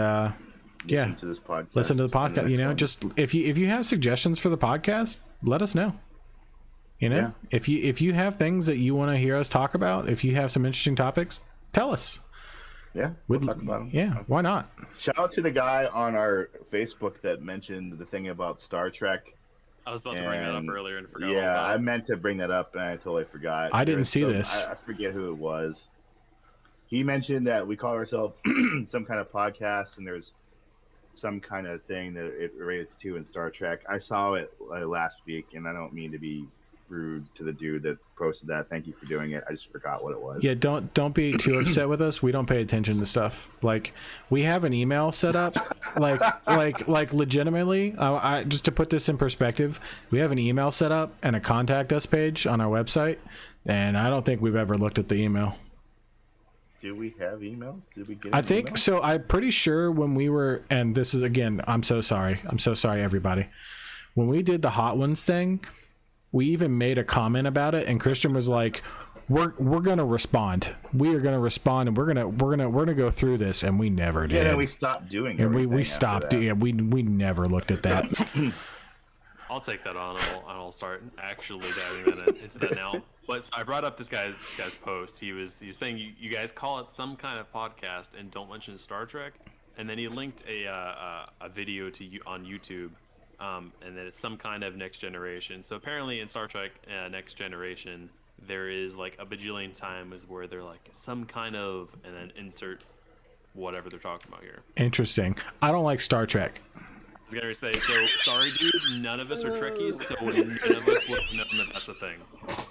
listen to this podcast. Listen to the podcast. You know, just if you have suggestions for the podcast, let us know. You know, if you have things that you want to hear us talk about, if you have some interesting topics, tell us. Yeah, we'll talk about them. Yeah, why not? Shout out to the guy on our Facebook that mentioned the thing about Star Trek. I was about to bring that up earlier and forgot. Yeah, I meant to bring that up and I totally forgot. I didn't see this. I forget who it was. He mentioned that we call ourselves some kind of podcast, and there's some kind of thing that it relates to in Star Trek. I saw it last week, and I don't mean to be rude to the dude that posted that. Thank you for doing it. I just forgot what it was. Yeah, don't be too upset with us. We don't pay attention to stuff. Like, we have an email set up. like legitimately, I just to put this in perspective, we have an email set up and a contact us page on our website, and I don't think we've ever looked at the email. Do we have emails? Did we get? I think email? So. I'm pretty sure when we were, and this is again, I'm so sorry, everybody. When we did the Hot Ones thing, we even made a comment about it, and Christian was like, "We're gonna respond. We are gonna respond, and we're gonna go through this." And we never did. Yeah, we stopped doing it. And we stopped. Yeah, we never looked at that. I'll take that on. I'll start actually diving into that now. But I brought up this guy's post. He was saying you guys call it some kind of podcast and don't mention Star Trek, and then he linked a video to you on YouTube, and then it's some kind of Next Generation. So apparently in Star Trek Next Generation, there is like a bajillion times where they're like some kind of, and then insert whatever they're talking about here. Interesting. I don't like Star Trek. I was gonna say, so sorry, dude. None of us are Trekkies, so none of us would have known that that's a thing.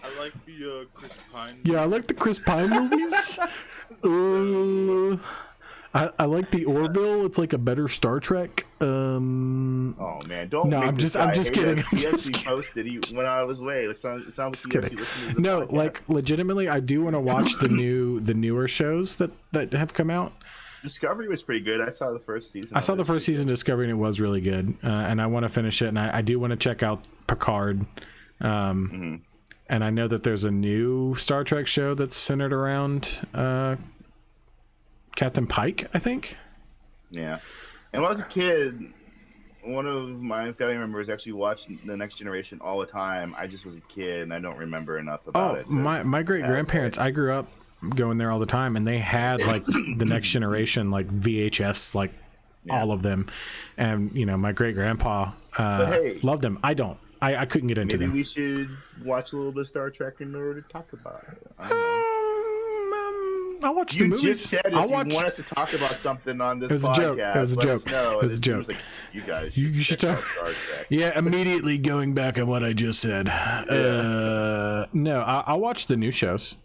I like the Chris Pine. Yeah, I like the Chris Pine movies. I like the Orville. It's like a better Star Trek. Oh man, don't. No, I'm just kidding. He posted. He went out of his way. It sounds like he no, like legitimately, I do want to watch the newer shows that have come out. Discovery was pretty good. I saw the first season. I saw the first season of Discovery, and it was really good. And I want to finish it, and I do want to check out Picard. And I know that there's a new Star Trek show that's centered around Captain Pike, I think. Yeah. And when I was a kid, one of my family members actually watched The Next Generation all the time. I just was a kid and I don't remember enough about it. My great grandparents, I grew up going there all the time, and they had like The Next Generation, like VHS, like all of them. And you know, my great grandpa loved them. I couldn't get into them. Maybe we should watch a little bit of Star Trek in order to talk about it. I don't know. I watched the movies. You just said if you want us to talk about something on this podcast, it was a joke. It was a joke. Like, you guys you should talk. Star Trek. Yeah, immediately going back on what I just said. Yeah. No, I watched the new shows.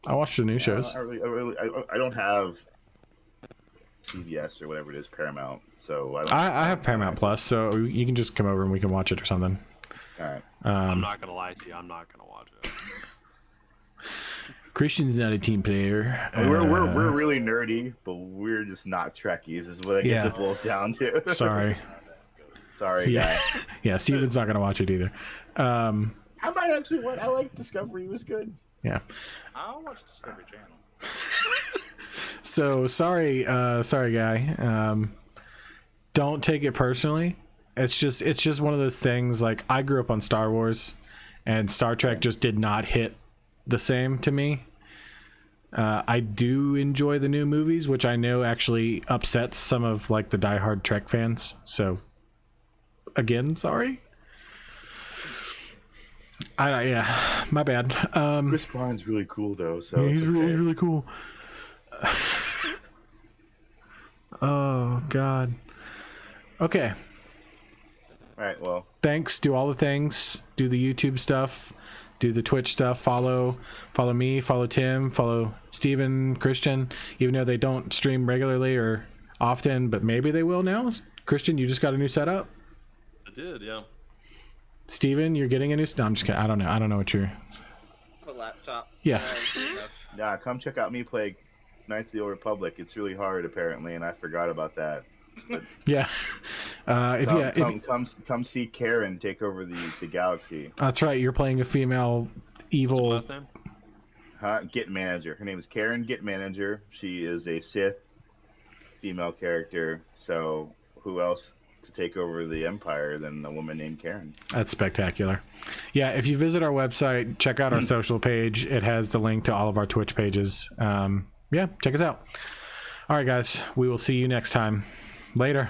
I watched the new shows. I don't have CBS or whatever it is, Paramount. So I have Paramount Plus, so you can just come over and we can watch it or something. All right. I'm not gonna lie to you. I'm not gonna watch it. Christian's not a team player. We're really nerdy, but we're just not Trekkies, is what I guess it boils down to. Sorry, guys. Yeah, Steven's not gonna watch it either. I might actually. I like Discovery. It was good. Yeah. I'll watch Discovery Channel. So sorry, guy. Don't take it personally. It's just one of those things. Like, I grew up on Star Wars, and Star Trek just did not hit the same to me. I do enjoy the new movies, which I know actually upsets some of like the diehard Trek fans. So again, sorry. Yeah, my bad. Chris Pine's really cool though. So yeah, he's really cool. Oh God. Okay. All right. Well. Thanks. Do all the things. Do the YouTube stuff. Do the Twitch stuff. Follow me. Follow Tim. Follow Steven, Christian. Even though they don't stream regularly or often, but maybe they will now. Christian, you just got a new setup. I did, yeah. Steven, you're getting a new. No, I'm just kidding. I don't know what you're. A laptop. Yeah. Yeah. Come check out me play Knights of the Old Republic. It's really hard apparently, and I forgot about that. But yeah. Come see Karen take over the galaxy. That's right. You're playing a female evil. What's her last name? Git Manager. Her name is Karen Git Manager. She is a Sith female character. So who else to take over the Empire than a woman named Karen? That's spectacular. Yeah. If you visit our website, check out our social page. It has the link to all of our Twitch pages. Yeah. Check us out. All right, guys. We will see you next time. Later.